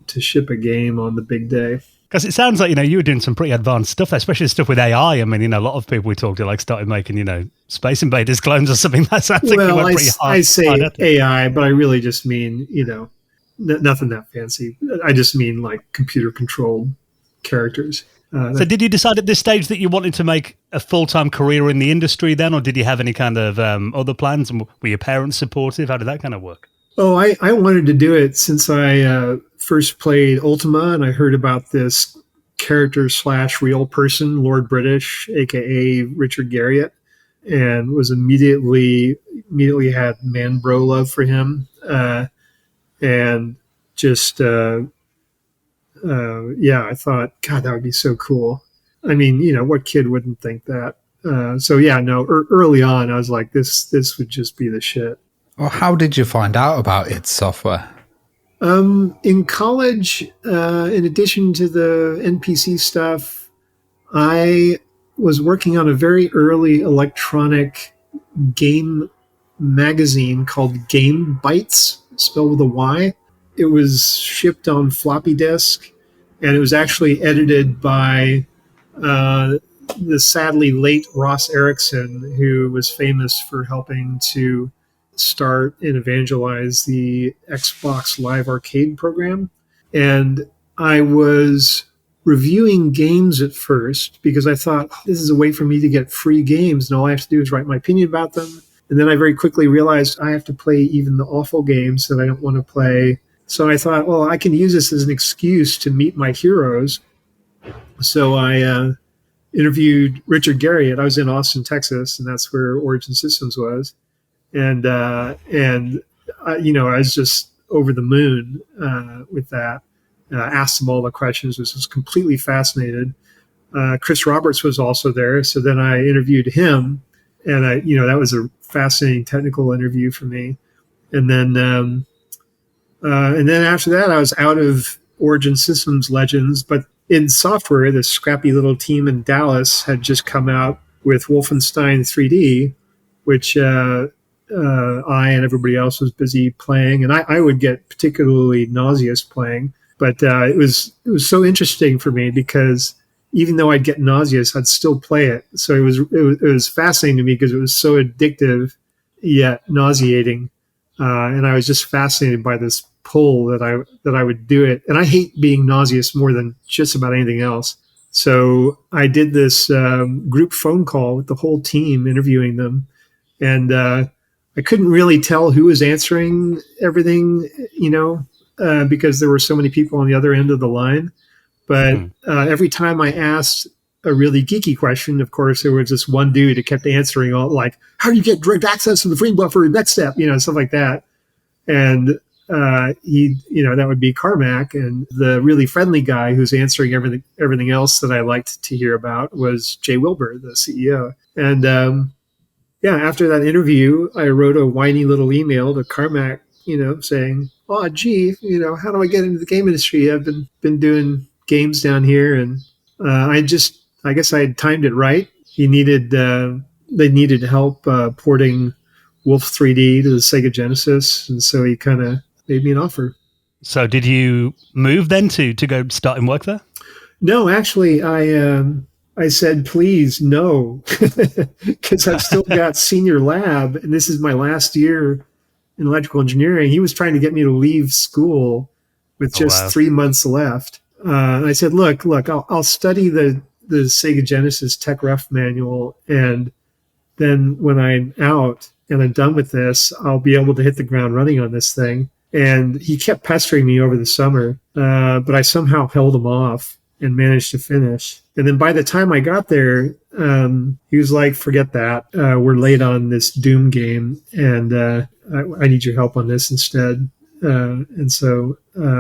a game on the big day. Because it sounds like, you were doing some pretty advanced stuff, especially stuff with AI. I mean, a lot of people we talked to started making, Space Invaders clones or something. That sounds like you went pretty hard. I say AI, but I really just mean, nothing that fancy. I just mean like computer controlled characters. So did you decide at this stage that you wanted to make a full-time career in the industry then, or did you have any kind of other plans? And were your parents supportive? How did that kind of work? Oh, I wanted to do it since I first played Ultima, and I heard about this character / real person, Lord British, aka Richard Garriott, and was immediately had man bro love for him, and just I thought, God, that would be so cool. I mean, what kid wouldn't think that? Early on, I was like, this would just be the shit. Well, how did you find out about id Software? In college, in addition to the NPC stuff, I was working on a very early electronic game magazine called Game Bytes, spelled with a Y. It was shipped on floppy disk, and it was actually edited by the sadly late Ross Erickson, who was famous for helping to start and evangelize the Xbox Live Arcade program. And I was reviewing games at first because I thought, this is a way for me to get free games, and all I have to do is write my opinion about them. And then I very quickly realized I have to play even the awful games that I don't want to play. So I thought, well, I can use this as an excuse to meet my heroes. So I interviewed Richard Garriott. I was in Austin, Texas, and that's where Origin Systems was. And I was just over the moon with that. Asked him all the questions, was completely fascinated. Chris Roberts was also there. So then I interviewed him, and that was a fascinating technical interview for me. And then after that, I was out of Origin Systems Legends, but in software, this scrappy little team in Dallas had just come out with Wolfenstein 3D, which I and everybody else was busy playing, and I would get particularly nauseous playing. But it was so interesting for me because even though I'd get nauseous, I'd still play it. So it was fascinating to me because it was so addictive yet nauseating. And I was just fascinated by this pull that I would do it. And I hate being nauseous more than just about anything else. So I did this group phone call with the whole team, interviewing them. And I couldn't really tell who was answering everything, because there were so many people on the other end of the line. But every time I asked a really geeky question, of course, there was this one dude who kept answering all like, how do you get direct access to the frame buffer, next step, stuff like that. And that would be Carmack. And the really friendly guy who's answering everything else that I liked to hear about was Jay Wilbur, the CEO. And after that interview, I wrote a whiny little email to Carmack, saying, oh, gee, how do I get into the game industry? I've been doing games down here. And I guess I had timed it right. They needed help porting Wolf 3D to the Sega Genesis. And so he kind of made me an offer. So did you move then to go start and work there? No, actually, I said, please, no, because I've still got senior lab, and this is my last year in electrical engineering. He was trying to get me to leave school with just 3 months left. And I said, look, I'll study the Sega Genesis Tech Ref manual, and then when I'm out and I'm done with this, I'll be able to hit the ground running on this thing. And he kept pestering me over the summer, but I somehow held him off and managed to finish. And then by the time I got there, he was like, forget that. We're late on this Doom game, and I need your help on this instead. And so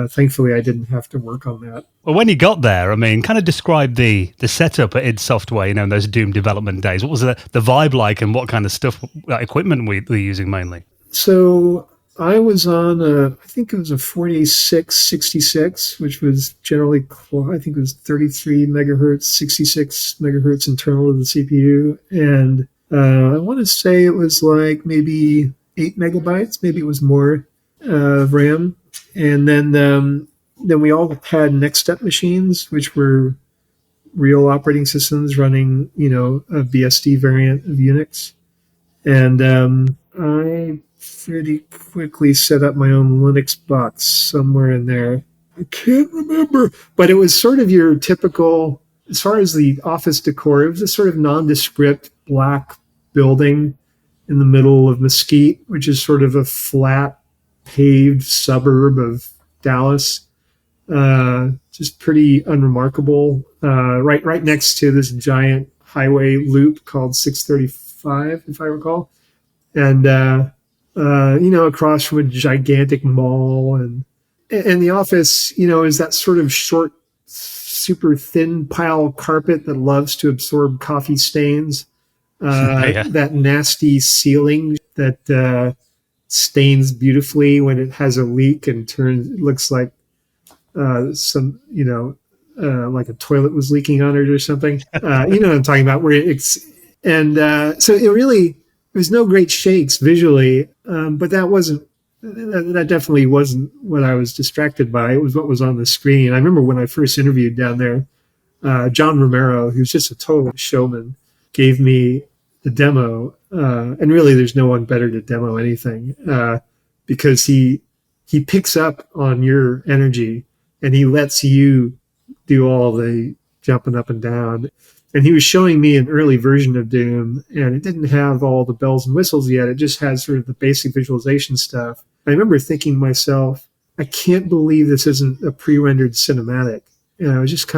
thankfully, I didn't have to work on that. Well, when you got there, kind of describe the setup at id Software, in those Doom development days. What was the vibe like, and what kind of stuff, equipment were you using mainly? So I was on I think it was a 4666, which was generally, I think it was 33 megahertz, 66 megahertz internal to the CPU. And I want to say it was like maybe 8 megabytes, maybe it was more. of RAM, and then we all had next step machines, which were real operating systems running, a BSD variant of Unix. And I pretty quickly set up my own Linux box somewhere in there. I can't remember, but it was sort of your typical, as far as the office decor, it was a sort of nondescript black building in the middle of Mesquite, which is sort of a flat, paved suburb of Dallas. Just pretty unremarkable. Right next to this giant highway loop called 635, if I recall, and across from a gigantic mall, and the office, is that sort of short, super thin pile carpet that loves to absorb coffee stains. Yeah. That nasty ceiling that stains beautifully when it has a leak and looks like like a toilet was leaking on it or something. You know what I'm talking about? So it was no great shakes visually, but that definitely wasn't what I was distracted by. It was what was on the screen. I remember when I first interviewed down there, John Romero, who's just a total showman, gave me the demo, and really, there's no one better to demo anything because he picks up on your energy and he lets you do all the jumping up and down. And he was showing me an early version of Doom, and it didn't have all the bells and whistles yet. It just had sort of the basic visualization stuff. I remember thinking to myself, I can't believe this isn't a pre-rendered cinematic. And I was just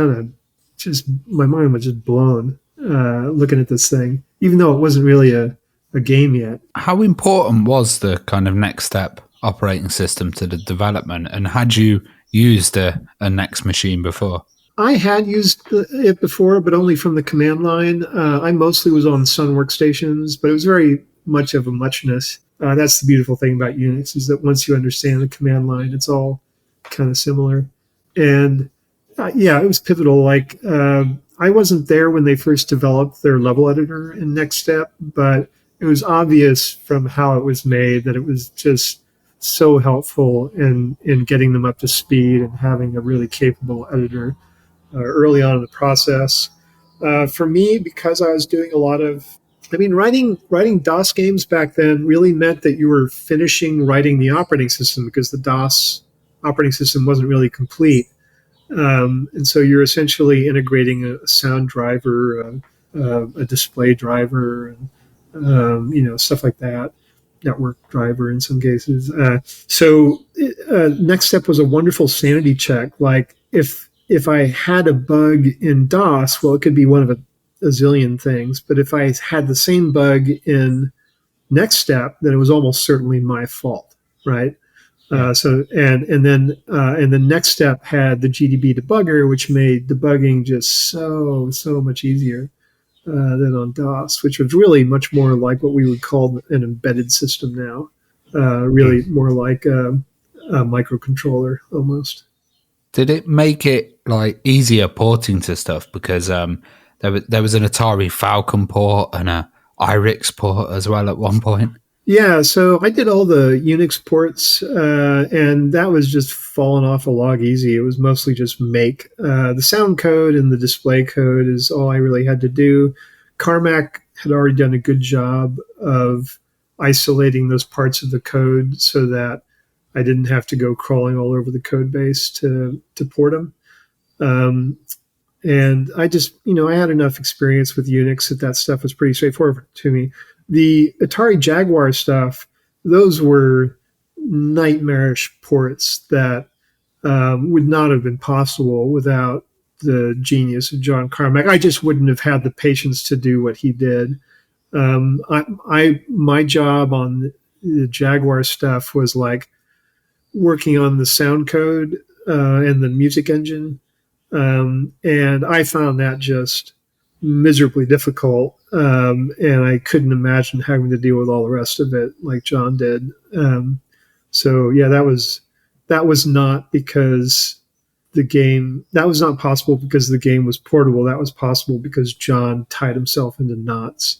my mind was just blown looking at this thing, even though it wasn't really a game yet. How important was the kind of next step operating system to the development, and had you used a Next machine before? I had used it before, but only from the command line. I mostly was on Sun workstations, but it was very much of a muchness. That's the beautiful thing about Unix, is that once you understand the command line, it's all kind of similar. And it was pivotal. Like I wasn't there when they first developed their level editor in Next Step, but it was obvious from how it was made that it was just so helpful in getting them up to speed and having a really capable editor early on in the process. For me, because I was doing a lot of, writing DOS games back then really meant that you were finishing writing the operating system, because the DOS operating system wasn't really complete. And so you're essentially integrating a sound driver, a display driver, and stuff like that. Network driver in some cases. So Next Step was a wonderful sanity check. Like if I had a bug in DOS, well, it could be one of a zillion things. But if I had the same bug in Next Step, then it was almost certainly my fault, right? Yeah. And then Next Step had the GDB debugger, which made debugging just so much easier than on DOS, which was really much more like what we would call an embedded system now. Really more like a microcontroller almost. Did it make it like easier porting to stuff? Because there was an Atari Falcon port and a IRIX port as well at one point. Yeah, so I did all the Unix ports, and that was just falling off a log easy. It was mostly just make. The sound code and the display code is all I really had to do. Carmack had already done a good job of isolating those parts of the code so that I didn't have to go crawling all over the code base to port them. And I just, I had enough experience with Unix that stuff was pretty straightforward to me. The Atari Jaguar stuff, those were nightmarish ports that would not have been possible without the genius of John Carmack. I just wouldn't have had the patience to do what he did. My job on the Jaguar stuff was like working on the sound code and the music engine. And I found that just miserably difficult. And I couldn't imagine having to deal with all the rest of it like John did. That was not because that was not possible because the game was portable. That was possible because John tied himself into knots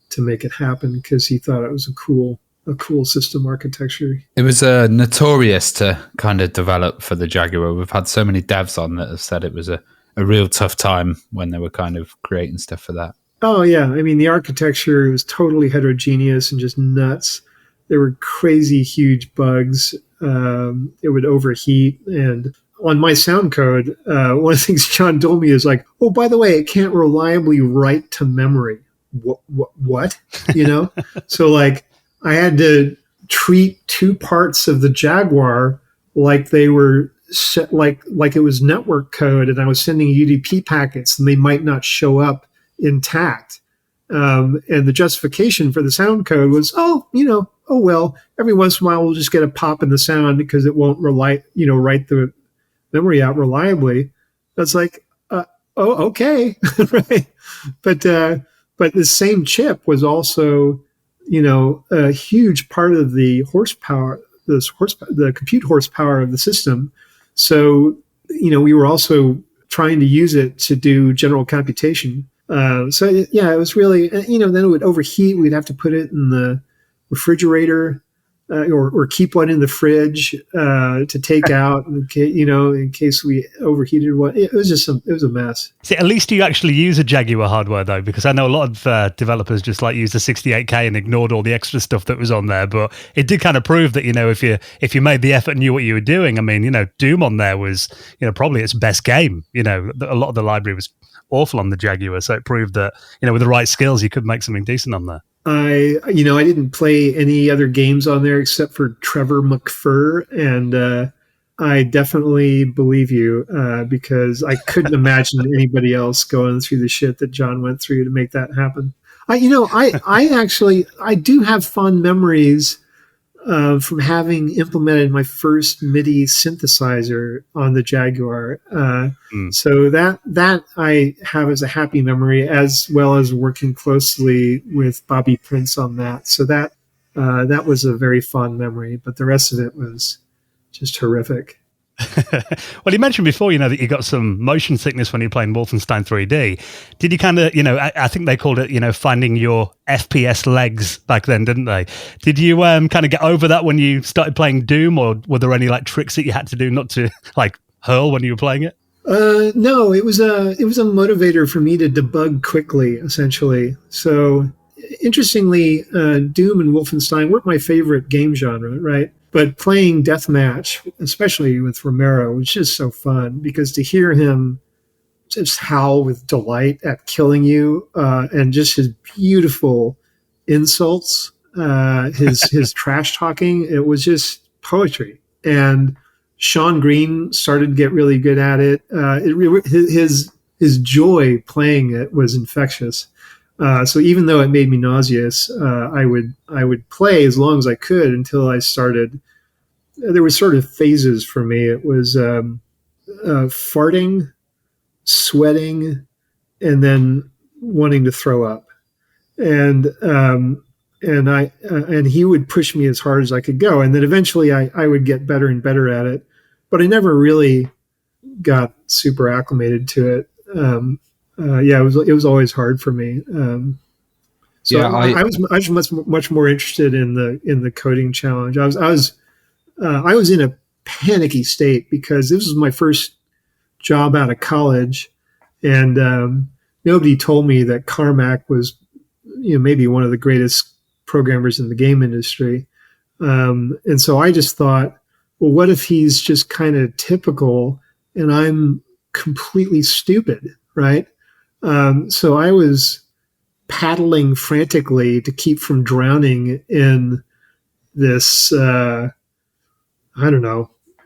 to make it happen because he thought it was cool. a cool system architecture. It was notorious to kind of develop for the Jaguar. We've had so many devs on that have said it was a real tough time when they were kind of creating stuff for that. Oh, yeah. I mean, the architecture was totally heterogeneous and just nuts. There were crazy, huge bugs. It would overheat. And on my sound code, one of the things John told me is like, oh, by the way, it can't reliably write to memory. What? You know? So, like, I had to treat two parts of the Jaguar like they were set, like it was network code, and I was sending UDP packets, and they might not show up intact. And the justification for the sound code was, oh well, every once in a while we'll just get a pop in the sound because it won't write the memory out reliably. That's like, okay, right? But the same chip was also, a huge part of the horsepower, the compute horsepower of the system. So, we were also trying to use it to do general computation. It was really, then it would overheat. We'd have to put it in the refrigerator or keep one in the fridge to take out, in case we overheated one. It was it was a mess. See, at least you actually use a Jaguar hardware, though, because I know a lot of developers just used the 68K and ignored all the extra stuff that was on there. But it did kind of prove that, if you made the effort and knew what you were doing, I mean, Doom on there was, probably its best game. A lot of the library was awful on the Jaguar, so it proved that, with the right skills, you could make something decent on there. I didn't play any other games on there except for Trevor McFur, and I definitely believe you because I couldn't imagine anybody else going through the shit that John went through to make that happen. I do have fond memories from having implemented my first MIDI synthesizer on the Jaguar. So that I have as a happy memory, as well as working closely with Bobby Prince on that. So that was a very fond memory, but the rest of it was just horrific. Well, you mentioned before, that you got some motion sickness when you're playing Wolfenstein 3D. Did you kind of, I think they called it, finding your FPS legs back then, didn't they? Did you kind of get over that when you started playing Doom, or were there any tricks that you had to do not to hurl when you were playing it? No, it was a motivator for me to debug quickly, essentially. So interestingly, Doom and Wolfenstein weren't my favorite game genre, right? But playing deathmatch, especially with Romero, was just so fun because to hear him just howl with delight at killing you, and just his beautiful insults, his trash talking, it was just poetry. And Sean Green started to get really good at it. His joy playing it was infectious. So even though it made me nauseous, I would play as long as I could until I started. There were sort of phases for me. It was farting, sweating, and then wanting to throw up. And he would push me as hard as I could go, and then eventually I would get better and better at it. But I never really got super acclimated to it. It was always hard for me. I was much more interested in the coding challenge. I was in a panicky state because this was my first job out of college, and nobody told me that Carmack was, maybe one of the greatest programmers in the game industry. And so I just thought, well, what if he's just kind of typical and I'm completely stupid, right? So I was paddling frantically to keep from drowning in this,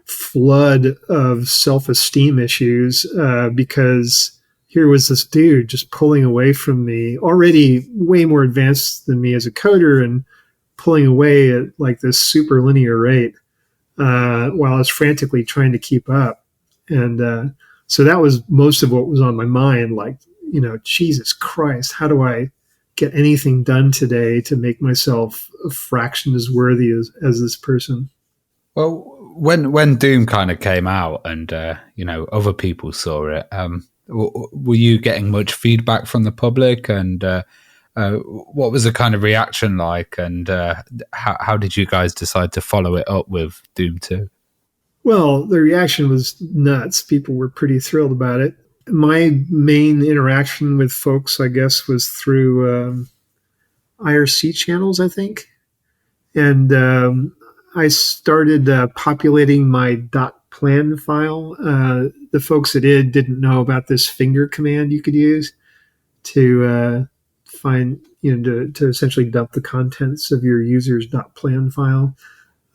flood of self-esteem issues, because here was this dude just pulling away from me, already way more advanced than me as a coder, and pulling away at this super linear rate, while I was frantically trying to keep up. And so that was most of what was on my mind. Jesus Christ, how do I get anything done today to make myself a fraction as worthy as this person? Well, when Doom kind of came out and, other people saw it, were you getting much feedback from the public? And What was the kind of reaction like, and how did you guys decide to follow it up with Doom 2? Well, the reaction was nuts. People were pretty thrilled about it. My main interaction with folks, I guess, was through IRC channels, I think. And I started populating my .plan file. The folks at id didn't know about this finger command you could use to find, to essentially dump the contents of your user's .plan file.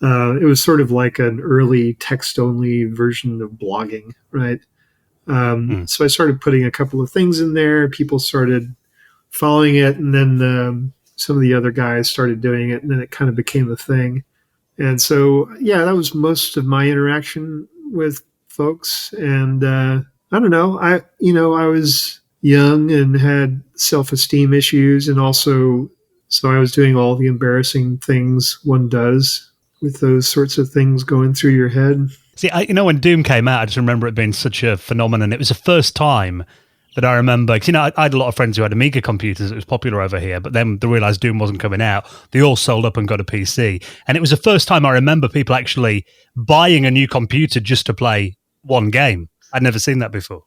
It was sort of like an early text-only version of blogging, right? So I started putting a couple of things in there. People started following it, and then some of the other guys started doing it, and then it kind of became a thing. And so, yeah, that was most of my interaction with folks. And I don't know, I was young and had self-esteem issues, and also, so I was doing all the embarrassing things one does with those sorts of things going through your head. See, when Doom came out, I just remember it being such a phenomenon. It was the first time that I remember, because, I had a lot of friends who had Amiga computers. It was popular over here, but then they realised Doom wasn't coming out. They all sold up and got a PC. And it was the first time I remember people actually buying a new computer just to play one game. I'd never seen that before.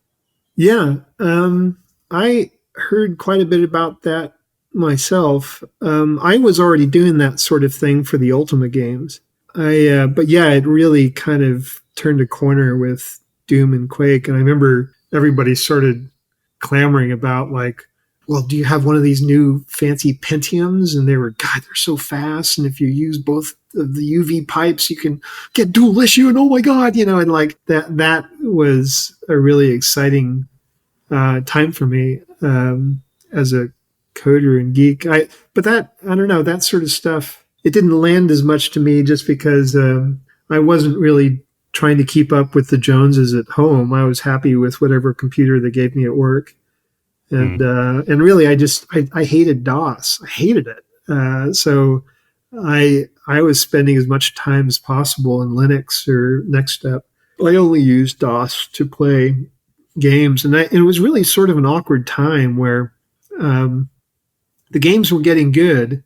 Yeah, I heard quite a bit about that myself. I was already doing that sort of thing for the Ultima games. But yeah, it really kind of turned a corner with Doom and Quake. And I remember everybody started clamoring about, like, well, do you have one of these new fancy Pentiums? And they were, God, they're so fast. And if you use both of the UV pipes, you can get dual issue. And oh my God, and like that was a really exciting time for me as a coder and geek. I don't know, that sort of stuff, it didn't land as much to me just because I wasn't really trying to keep up with the Joneses at home. I was happy with whatever computer they gave me at work. And really, I hated DOS. I hated it. So I was spending as much time as possible in Linux or NextStep. I only used DOS to play games. And it was really sort of an awkward time where the games were getting good,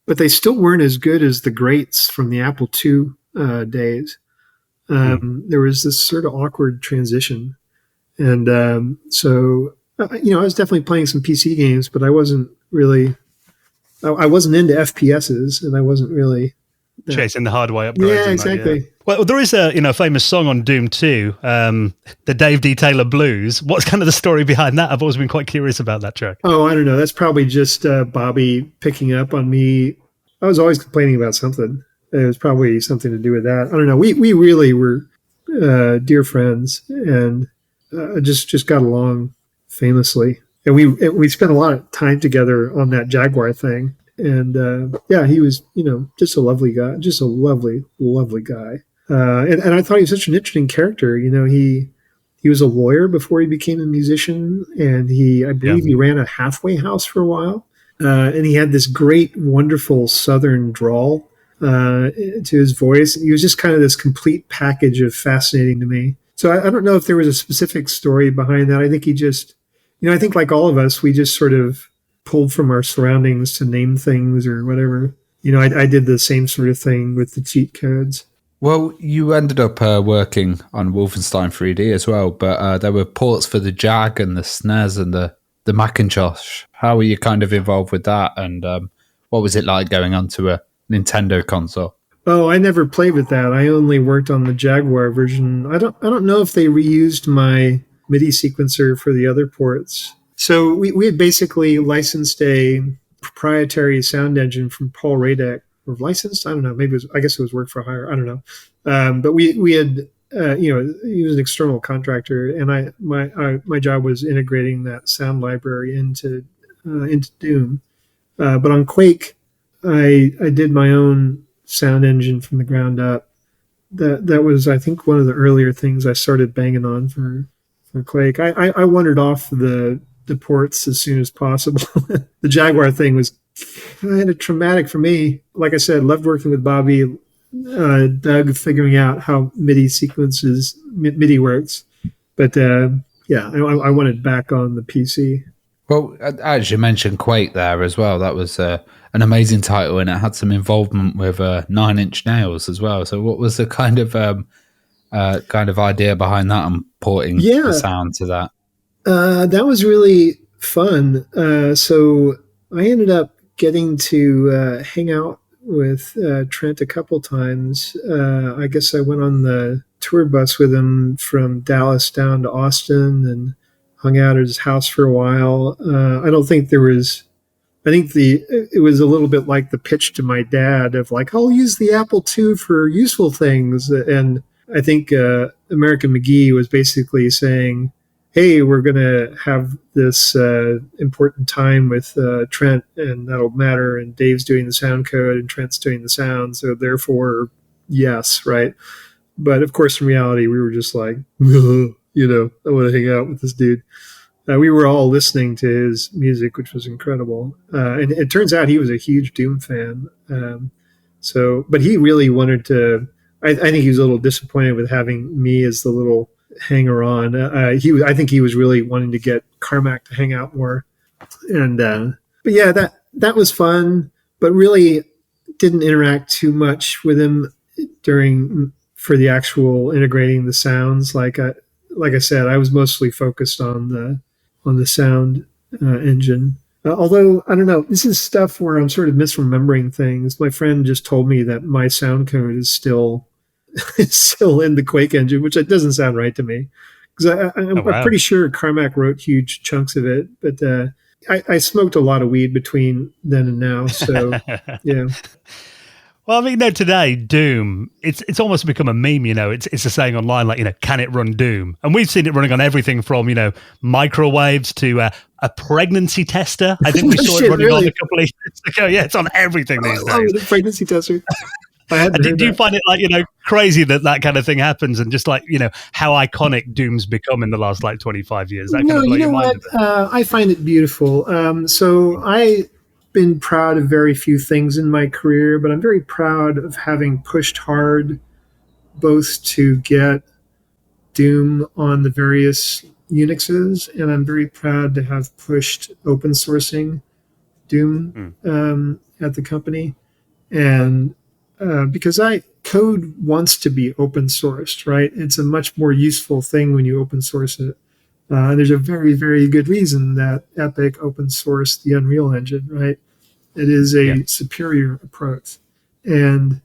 but they still weren't as good as the greats from the Apple II days. There was this sort of awkward transition. And so, I was definitely playing some PC games, but I wasn't into FPSs, and I wasn't really chasing the hardware upgrades. Yeah, exactly. Yeah. Well, there is a famous song on Doom 2, the Dave D. Taylor Blues. What's kind of the story behind that? I've always been quite curious about that track. Oh, I don't know. That's probably just Bobby picking up on me. I was always complaining about something. It was probably something to do with that. I don't know. We really were dear friends, and just got along famously. And we spent a lot of time together on that Jaguar thing. And yeah, he was, just a lovely guy, just a lovely, lovely guy. And I thought he was such an interesting character. He was a lawyer before he became a musician, and I believe he ran a halfway house for a while. And he had this great, wonderful Southern drawl to his voice. He was just kind of this complete package of fascinating to me. So I don't know if there was a specific story behind that. I think he just, I think like all of us, we just sort of pulled from our surroundings to name things or whatever. I did the same sort of thing with the cheat codes. Well, you ended up working on Wolfenstein 3D as well, but there were ports for the Jag and the SNES and the Macintosh. How were you kind of involved with that? And what was it like going onto a Nintendo console? Oh, I never played with that. I only worked on the Jaguar version. I don't know if they reused my MIDI sequencer for the other ports. So we had basically licensed a proprietary sound engine from Paul Radek, or licensed. I don't know. Maybe I guess it was work for hire. I don't know. But we had he was an external contractor, and my job was integrating that sound library into Doom. But on Quake, I did my own sound engine from the ground up. That was, I think, one of the earlier things I started banging on for Quake. I wandered off the ports as soon as possible. The Jaguar thing was kind of traumatic for me. Like I said, loved working with Bobby, Doug, figuring out how MIDI works. But yeah, I wanted back on the PC. Well, as you mentioned Quake there as well, that was an amazing title, and it had some involvement with Nine Inch Nails as well. So, what was the kind of idea behind that and porting the Yeah, sound to that? that was really fun. So I ended up getting to hang out with Trent a couple times. I guess I went on the tour bus with him from Dallas down to Austin and hung out at his house for a while. I don't think there was. I think it was a little bit like the pitch to my dad of like, I'll use the Apple II for useful things, and I think American McGee was basically saying, hey, we're going to have this important time with Trent, and that'll matter. And Dave's doing the sound code, and Trent's doing the sound. So therefore, yes, right. But of course, in reality, we were just like, I want to hang out with this dude. We were all listening to his music, which was incredible. And it turns out he was a huge Doom fan. But he really wanted to. I think he was a little disappointed with having me as the little hanger on. I think he was really wanting to get Carmack to hang out more. And but yeah, that was fun. But really didn't interact too much with him for the actual integrating the sounds. Like I said, I was mostly focused on the sound engine. Although, I don't know, this is stuff where I'm sort of misremembering things. My friend just told me that my sound code is still in the Quake engine, which doesn't sound right to me. Because I'm pretty sure Carmack wrote huge chunks of it, but I smoked a lot of weed between then and now, so yeah. Well, I mean, today, Doom, it's almost become a meme, it's a saying online, like, can it run Doom? And we've seen it running on everything from, microwaves to a pregnancy tester. I think we saw it running on a couple of years ago. Yeah, it's on everything these days. Oh, the pregnancy tester. Do you find it crazy that kind of thing happens, and just how iconic Doom's become in the last 25 years? That kind of blow your mind a bit? I find it beautiful. So I've been proud of very few things in my career, but I'm very proud of having pushed hard both to get Doom on the various Unixes, and I'm very proud to have pushed open sourcing Doom at the company. And because code wants to be open sourced, right? It's a much more useful thing when you open source it. There's a very, very good reason that Epic open sourced the Unreal Engine, right? It is a superior approach. And,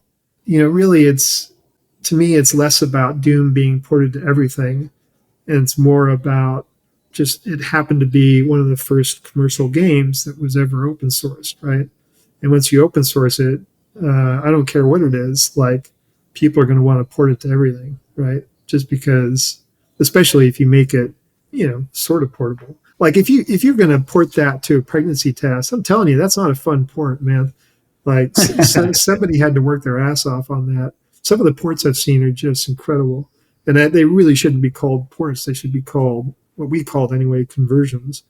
really to me, it's less about Doom being ported to everything. And it's more about just, it happened to be one of the first commercial games that was ever open sourced, right? And once you open source it, I don't care what it is, like, people are going to want to port it to everything, right? Just because, especially if you make it, sort of portable. Like if you're going to port that to a pregnancy test, I'm telling you, that's not a fun port, man. Like somebody had to work their ass off on that. Some of the ports I've seen are just incredible, and they really shouldn't be called ports. They should be called, what we called anyway, conversions,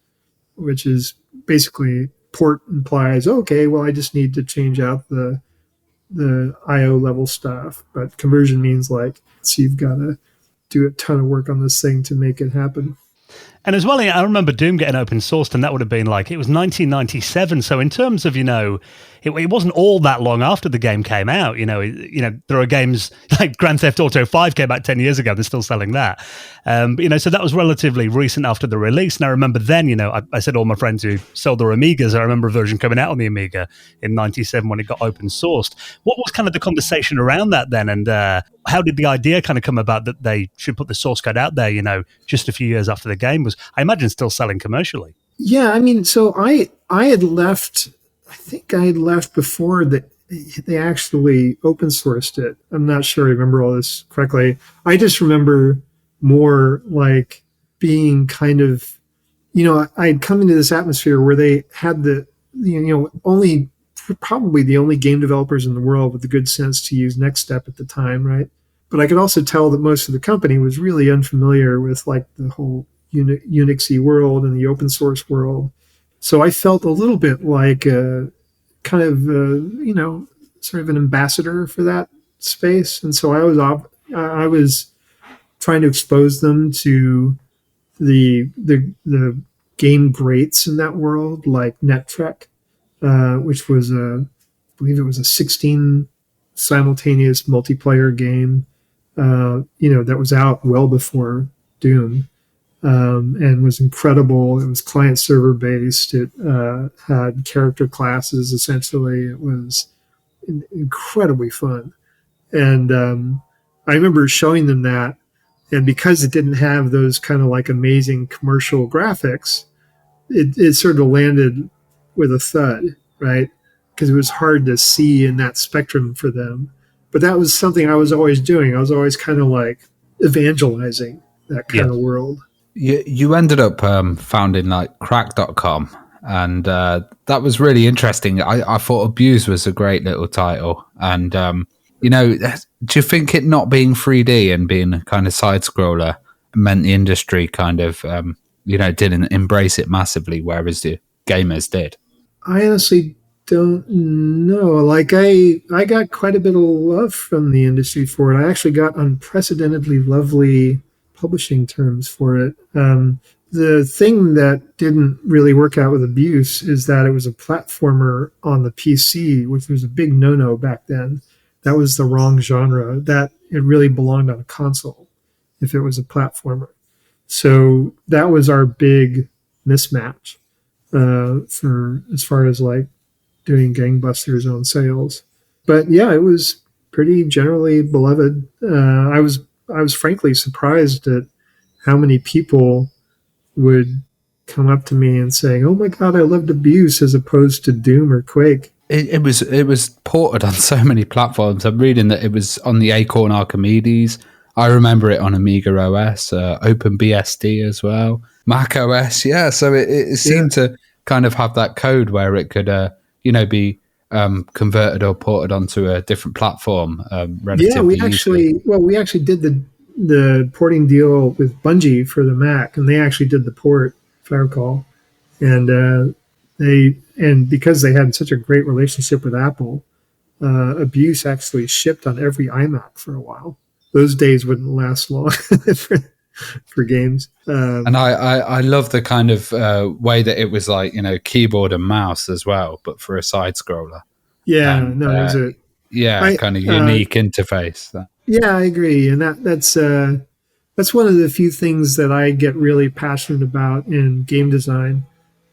which is basically, port implies, okay, well, I just need to change out the IO level stuff, but conversion means so you've got to do a ton of work on this thing to make it happen. And as well, I remember Doom getting open sourced, and that would have been it was 1997. So in terms of, it wasn't all that long after the game came out. There are games like Grand Theft Auto 5 came out 10 years ago. They're still selling that. So that was relatively recent after the release. And I remember then, I said all my friends who sold their Amigas, I remember a version coming out on the Amiga in 97 when it got open sourced. What was kind of the conversation around that then? And how did the idea kind of come about that they should put the source code out there, just a few years after the game was, I imagine, still selling commercially? Yeah, I mean, so I had left, I think I had left before that they actually open sourced it. I'm not sure I remember all this correctly. I just remember more like being kind of, I'd come into this atmosphere where they had probably the only game developers in the world with the good sense to use Next Step at the time, right? But I could also tell that most of the company was really unfamiliar with the whole Unixy world and the open source world. So I felt a little bit like kind of, sort of an ambassador for that space. And so I was trying to expose them to the game greats in that world, like NetTrek, which was I believe it was a 16 simultaneous multiplayer game, that was out well before Doom, and was incredible. It was client server based. It had character classes. Essentially, it was incredibly fun. And I remember showing them that, and because it didn't have those kind of like amazing commercial graphics, it sort of landed with a thud, right? Because it was hard to see in that spectrum for them. But that was something I was always doing. I was always kind of like evangelizing that kind of world. You ended up founding like crack.com, and that was really interesting. I thought Abuse was a great little title. And, do you think it not being 3D and being a kind of side scroller meant the industry kind of, didn't embrace it massively, whereas the gamers did? I honestly don't know. Like I got quite a bit of love from the industry for it. I actually got unprecedentedly lovely publishing terms for it. The thing that didn't really work out with Abuse is that it was a platformer on the PC, which was a big no-no back then. That was the wrong genre. That it really belonged on a console if it was a platformer. So that was our big mismatch for as far as like doing gangbusters on sales. But yeah, it was pretty generally beloved. I was frankly surprised at how many people would come up to me and saying, "Oh my God, I loved Abuse," as opposed to Doom or Quake. It was ported on so many platforms. I'm reading that it was on the Acorn Archimedes. I remember it on Amiga OS, OpenBSD as well, Mac OS. Yeah, so it seemed to kind of have that code where it could, be converted or ported onto a different platform. Relatively we actually did the porting deal with Bungie for the Mac, and they actually did the port, if I recall. And because they had such a great relationship with Apple, Abuse actually shipped on every iMac for a while. Those days wouldn't last long for games. And I love the kind of way that it was like, keyboard and mouse as well, but for a side scroller. Yeah, and, it was kind of unique interface. Yeah, I agree. And that's one of the few things that I get really passionate about in game design,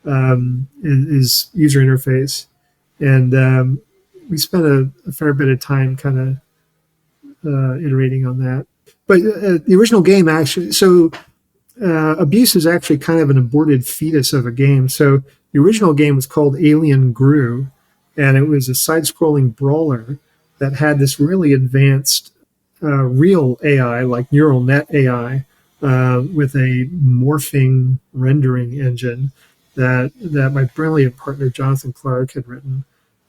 is user interface. And we spent a fair bit of time kind of iterating on that. But the original game actually, Abuse is actually kind of an aborted fetus of a game. So the original game was called Alien Grew, and it was a side-scrolling brawler that had this really advanced real AI, like neural net AI, with a morphing rendering engine that my brilliant partner Jonathan Clark had written.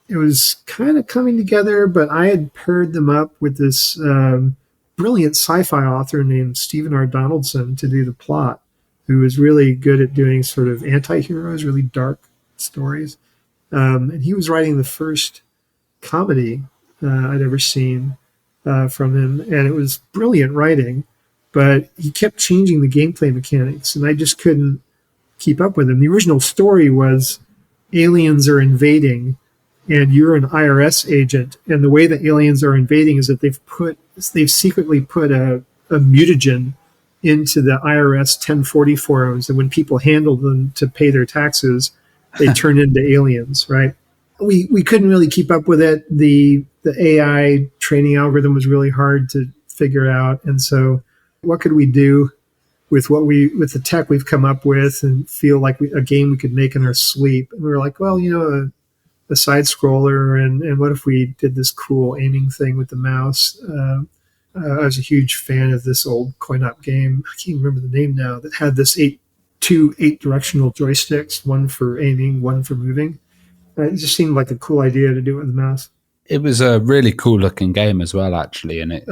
It was kind of coming together, but I had paired them up with this brilliant sci-fi author named Stephen R. Donaldson to do the plot, who was really good at doing sort of anti-heroes, really dark stories. And he was writing the first comedy I'd ever seen from him, and it was brilliant writing, but he kept changing the gameplay mechanics, and I just couldn't keep up with him. The original story was aliens are invading, and you're an IRS agent, and the way that aliens are invading is that they've secretly put a mutagen into the IRS 1040 forms, and when people handle them to pay their taxes, they turn into aliens, right? We couldn't really keep up with it. The AI training algorithm was really hard to figure out, and so what could we do with the tech we've come up with and feel like a game we could make in our sleep? And we were like, well, a side scroller, and what if we did this cool aiming thing with the mouse? I was a huge fan of this old coin-op game. I can't remember the name now, that had this two eight-directional joysticks, one for aiming, one for moving. It just seemed like a cool idea to do it with the mouse. It was a really cool looking game as well, actually, and it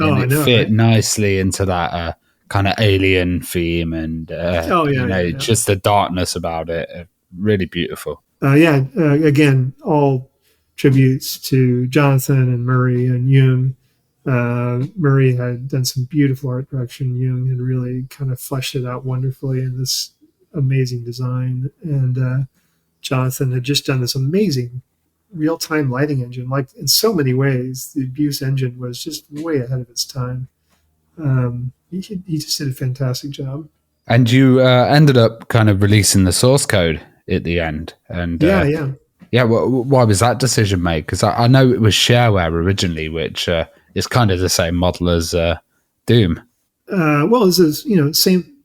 fit nicely into that kind of alien theme, and just the darkness about it. Really beautiful. Again, all tributes to Jonathan and Murray and Jung. Murray had done some beautiful art direction. Jung had really kind of fleshed it out wonderfully in this amazing design. And Jonathan had just done this amazing real-time lighting engine. Like, in so many ways, the Abuse engine was just way ahead of its time. He just did a fantastic job. And you ended up kind of releasing the source code at the end. And Yeah. Why was that decision made? Because I know it was shareware originally, which is kind of the same model as Doom. Well, this is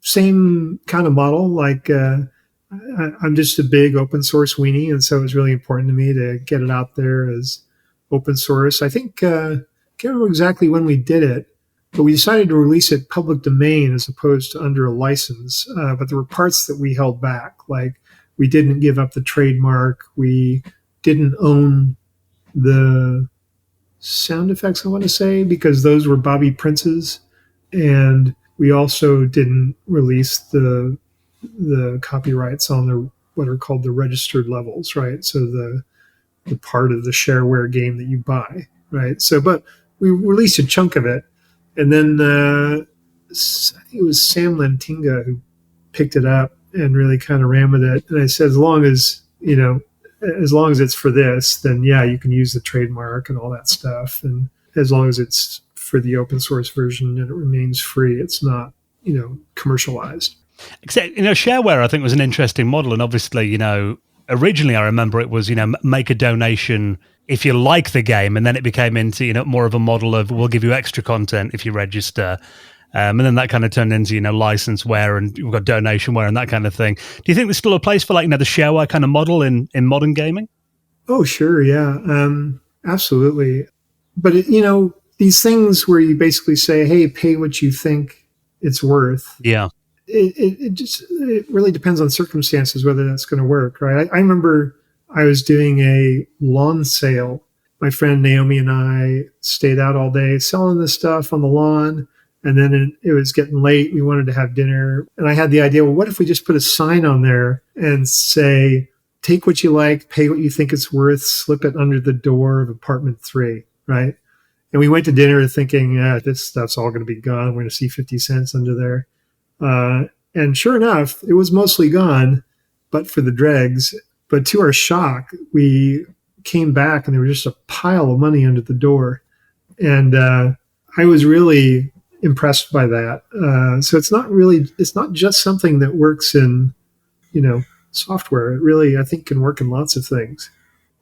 same kind of model. Like I'm just a big open source weenie, and so it was really important to me to get it out there as open source. I think I can't remember exactly when we did it, but we decided to release it public domain as opposed to under a license. But there were parts that we held back, like we didn't give up the trademark, we didn't own the sound effects, I want to say, because those were Bobby Prince's, and we also didn't release the copyrights on the what are called the registered levels, right? So the part of the shareware game that you buy, right? So, but we released a chunk of it, and then I think it was Sam Lantinga who picked it up and really kind of ran with it. And I said, as long as it's for this, then yeah, you can use the trademark and all that stuff. And as long as it's for the open source version and it remains free, it's not, commercialized. Except, shareware, I think, was an interesting model. And obviously, originally I remember it was, make a donation if you like the game. And then it became into, more of a model of we'll give you extra content if you register. And then that kind of turned into, licenseware, and we've got donationware and that kind of thing. Do you think there's still a place for the shareware kind of model in modern gaming? Oh, sure. Yeah, absolutely. But, these things where you basically say, hey, pay what you think it's worth. Yeah. It really depends on circumstances whether that's going to work, right? I remember I was doing a lawn sale. My friend Naomi and I stayed out all day selling this stuff on the lawn. And then it was getting late. We wanted to have dinner. And I had the idea, well, what if we just put a sign on there and say, take what you like, pay what you think it's worth, slip it under the door of apartment 3, right? And we went to dinner thinking, this stuff's all going to be gone. We're going to see 50 cents under there. And sure enough, it was mostly gone, but for the dregs. But to our shock, we came back and there was just a pile of money under the door. And I was really impressed by that. So it's not just something that works in, software. It really, I think, can work in lots of things.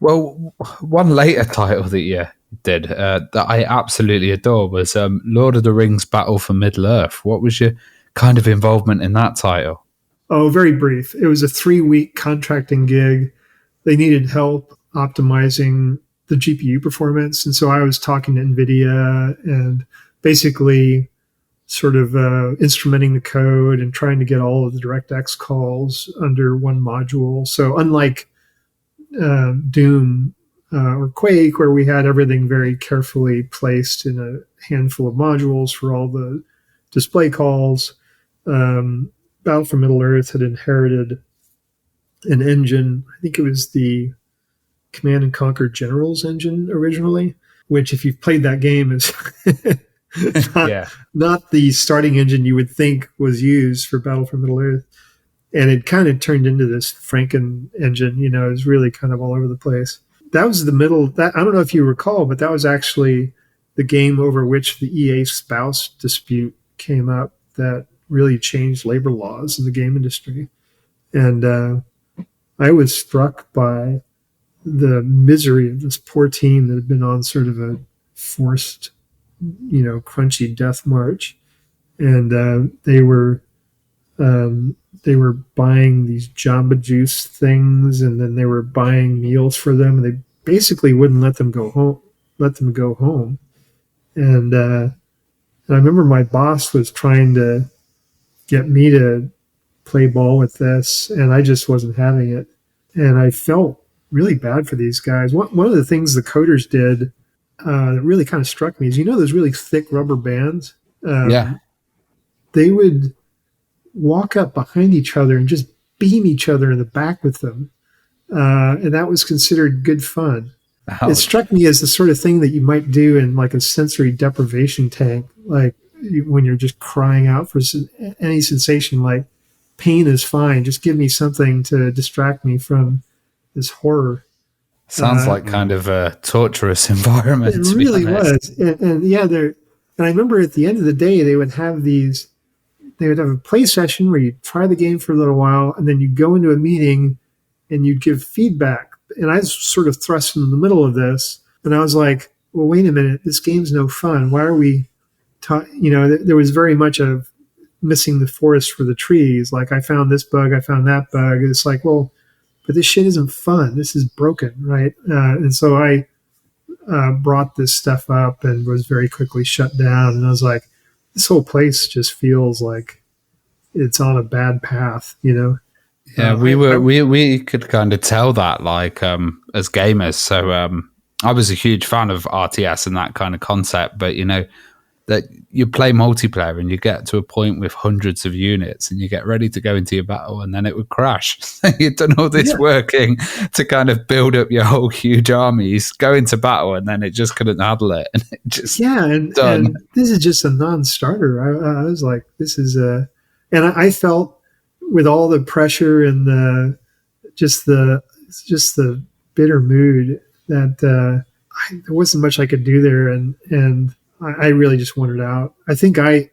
Well, one later title that you did that I absolutely adore was Lord of the Rings Battle for Middle-earth. What was your kind of involvement in that title? Oh, very brief. It was a 3-week contracting gig. They needed help optimizing the GPU performance. And so I was talking to NVIDIA and basically sort of instrumenting the code and trying to get all of the DirectX calls under one module. So unlike Doom or Quake, where we had everything very carefully placed in a handful of modules for all the display calls, Battle for Middle-earth had inherited an engine. I think it was the Command and Conquer Generals engine originally, which, if you've played that game, is not the starting engine you would think was used for Battle for Middle-earth. And it kind of turned into this Franken engine, it was really kind of all over the place. That was the middle, that I don't know if you recall, but that was actually the game over which the EA spouse dispute came up that really changed labor laws in the game industry. And I was struck by the misery of this poor team that had been on sort of a forced, crunchy death march. And they were buying these Jamba Juice things, and then they were buying meals for them, and they basically wouldn't let them go home. And I remember my boss was trying to get me to play ball with this, and I just wasn't having it. And I felt really bad for these guys. One of the things the coders did that really kind of struck me is, those really thick rubber bands? They would walk up behind each other and just beam each other in the back with them. And that was considered good fun. Ouch. It struck me as the sort of thing that you might do in like a sensory deprivation tank, like when you're just crying out for any sensation, like pain is fine. Just give me something to distract me from this horror. Sounds like kind of a torturous environment. It really was. And yeah, and I remember at the end of the day, they would have a play session where you'd try the game for a little while, and then you'd go into a meeting and you'd give feedback. And I was sort of thrust in the middle of this, and I was like, well, wait a minute, this game's no fun. Why are we there was very much of missing the forest for the trees. Like, I found this bug, I found that bug. It's like, well, but this shit isn't fun. This is broken, right? And so I brought this stuff up and was very quickly shut down. And I was like, this whole place just feels like it's on a bad path, Yeah, we could kind of tell that, like, as gamers. So I was a huge fan of RTS and that kind of concept, but that you play multiplayer and you get to a point with hundreds of units and you get ready to go into your battle and then it would crash. You've done all this working to kind of build up your whole huge armies, go into battle, and then it just couldn't handle it. And it just and this is just a non-starter. I was like, this is and I felt with all the pressure and the bitter mood that there wasn't much I could do there, and I really just wanted out. I think I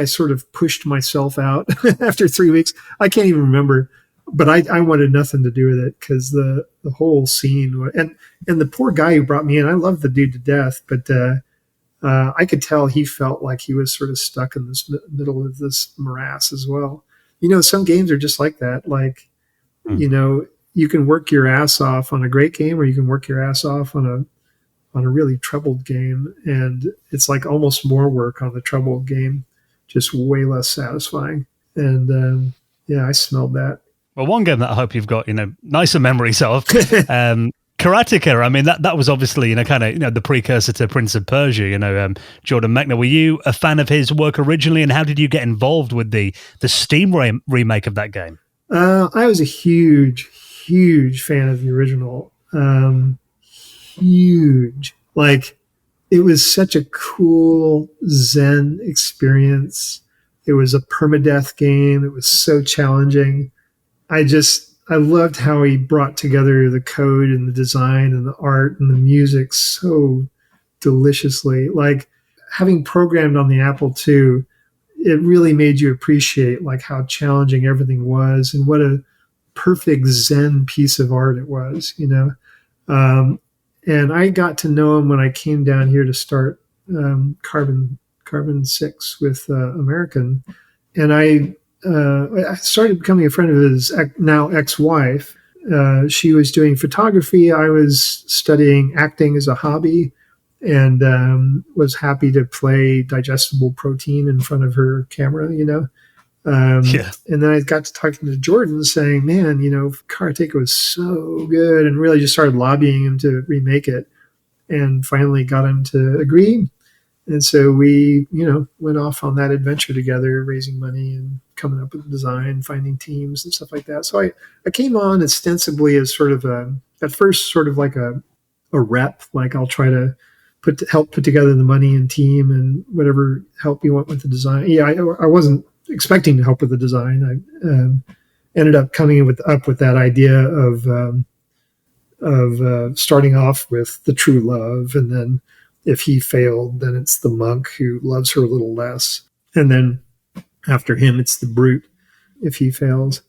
sort of pushed myself out after 3 weeks. I can't even remember, but I wanted nothing to do with it because the whole scene and the poor guy who brought me in, I love the dude to death, but I could tell he felt like he was sort of stuck in this middle of this morass as well. Some games are just like that. Like, you can work your ass off on a great game, or you can work your ass off on a really troubled game, and it's like almost more work on the troubled game, just way less satisfying. And I smelled that. Well, one game that I hope you've got nicer memories of, Karateka. I mean, that was obviously the precursor to Prince of Persia. Jordan Mechner. Were you a fan of his work originally, and how did you get involved with the Steam remake of that game? I was a huge fan of the original. Huge. Like, it was such a cool Zen experience. It was a permadeath game. It was so challenging. I loved how he brought together the code and the design and the art and the music so deliciously. Like, having programmed on the Apple II, it really made you appreciate like how challenging everything was and what a perfect Zen piece of art it was, and I got to know him when I came down here to start Carbon 6 with American. And I started becoming a friend of his now ex-wife. She was doing photography. I was studying acting as a hobby, and was happy to play digestible protein in front of her camera, And then I got to talking to Jordan saying, man, Karateka was so good, and really just started lobbying him to remake it, and finally got him to agree. And so we, went off on that adventure together, raising money and coming up with the design, finding teams and stuff like that. So I came on ostensibly as sort of at first sort of like a rep, like I'll try to help put together the money and team and whatever help you want with the design. Yeah, I wasn't expecting to help with the design. I ended up coming up with that idea of starting off with the true love, and then if he failed, then it's the monk who loves her a little less, and then after him, it's the brute if he fails.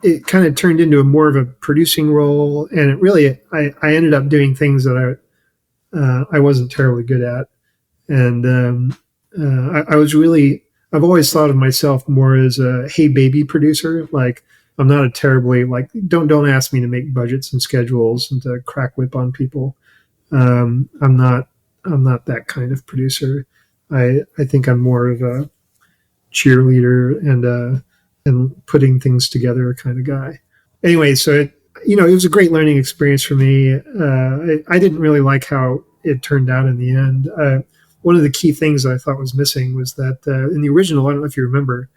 It kind of turned into more of a producing role, and it really I ended up doing things that I wasn't terribly good at, and I was really. I've always thought of myself more as a hey baby producer. Like, I'm not a terribly don't ask me to make budgets and schedules and to crack whip on people. I'm not that kind of producer. I think I'm more of a cheerleader and putting things together kind of guy. Anyway, so it was a great learning experience for me. I didn't really like how it turned out in the end. One of the key things that I thought was missing was that in the original, I don't know if you remember,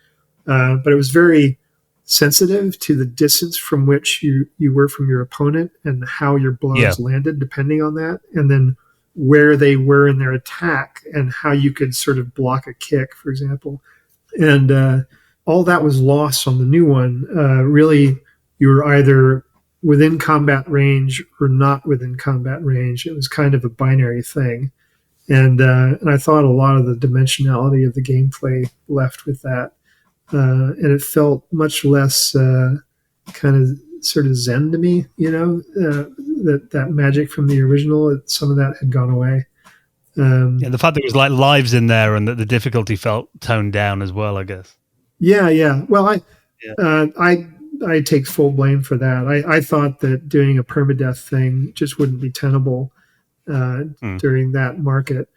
but it was very sensitive to the distance from which you were from your opponent and how your blows landed, depending on that, and then where they were in their attack and how you could sort of block a kick, for example. And all that was lost on the new one. Really, you were either within combat range or not within combat range. It was kind of a binary thing. And I thought a lot of the dimensionality of the gameplay left with that. And it felt much less kind of sort of zen to me, that magic from the original. Some of that had gone away. The fact that there was like lives in there and that the difficulty felt toned down as well, I guess. Yeah. Well, I take full blame for that. I thought that doing a permadeath thing just wouldn't be tenable during that market.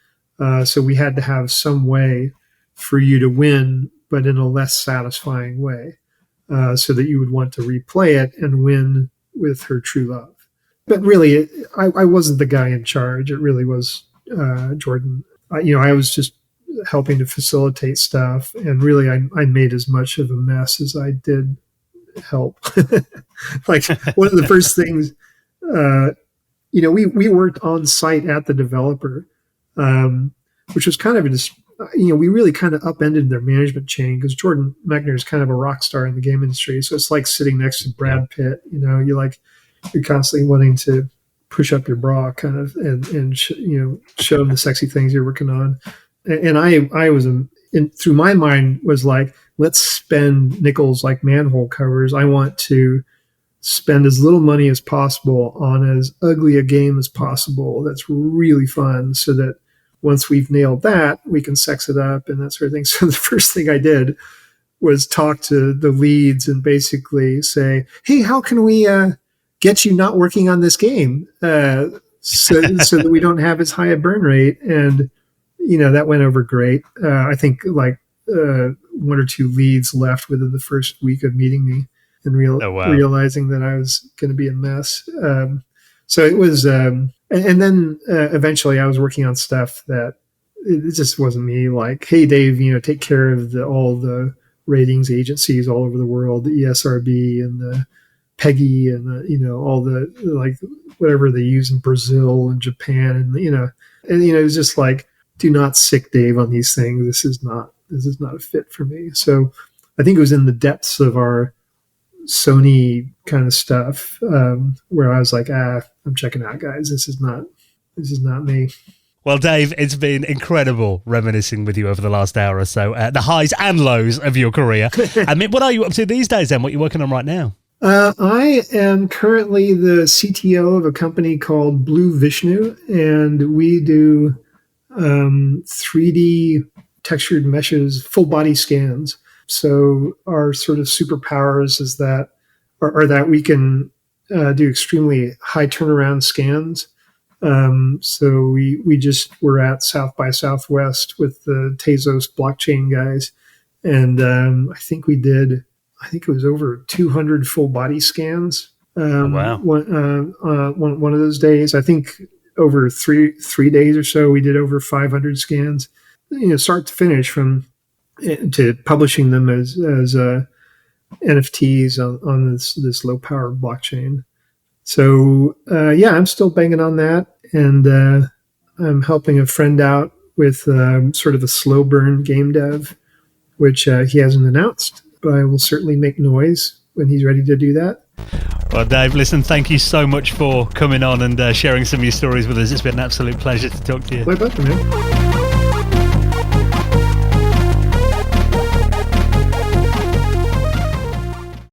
So we had to have some way for you to win, but in a less satisfying way, so that you would want to replay it and win with her true love. But really, I wasn't the guy in charge. It really was Jordan. I was just helping to facilitate stuff, and really I made as much of a mess as I did help. Like one of the first things, we worked on site at the developer, which was kind of we really kind of upended their management chain, because Jordan Mechner is kind of a rock star in the game industry. So it's like sitting next to Brad Pitt. You're constantly wanting to push up your bra, kind of, and show them the sexy things you're working on. And I was through my mind was like, let's spend nickels like manhole covers. I want to spend as little money as possible on as ugly a game as possible that's really fun, so that once we've nailed that, we can sex it up and that sort of thing. So the first thing I did was talk to the leads and basically say, hey, how can we get you not working on this game so that we don't have as high a burn rate? And, that went over great. I think like one or two leads left within the first week of meeting me and realizing that I was going to be a mess. So it was, and then eventually I was working on stuff that it just wasn't me. Like, hey, Dave, take care of all the ratings agencies all over the world, the ESRB and the PEGI and all the, like, whatever they use in Brazil and Japan, and it was just like, do not sick Dave on these things. This is not a fit for me. So I think it was in the depths of our Sony kind of stuff where I was like, I'm checking out, guys. This is not me. Well, Dave, it's been incredible reminiscing with you over the last hour or so, the highs and lows of your career. I mean, what are you up to these days then? What are you working on right now? I am currently the CTO of a company called Blue Vishnu, and we do 3D textured meshes, full body scans. So our sort of superpowers is that we can do extremely high turnaround scans. So we just were at South by Southwest with the Tezos blockchain guys, and I think it was over 200 full body scans. Wow! One of those days, I think over three days or so, we did over 500 scans, start to finish, from to publishing them as NFTs on this low power blockchain. So I'm still banging on that, and I'm helping a friend out with sort of a slow burn game dev, which he hasn't announced, but I will certainly make noise when he's ready to do that. Well, Dave, listen, thank you so much for coming on and sharing some of your stories with us. It's been an absolute pleasure to talk to you. My pleasure, man.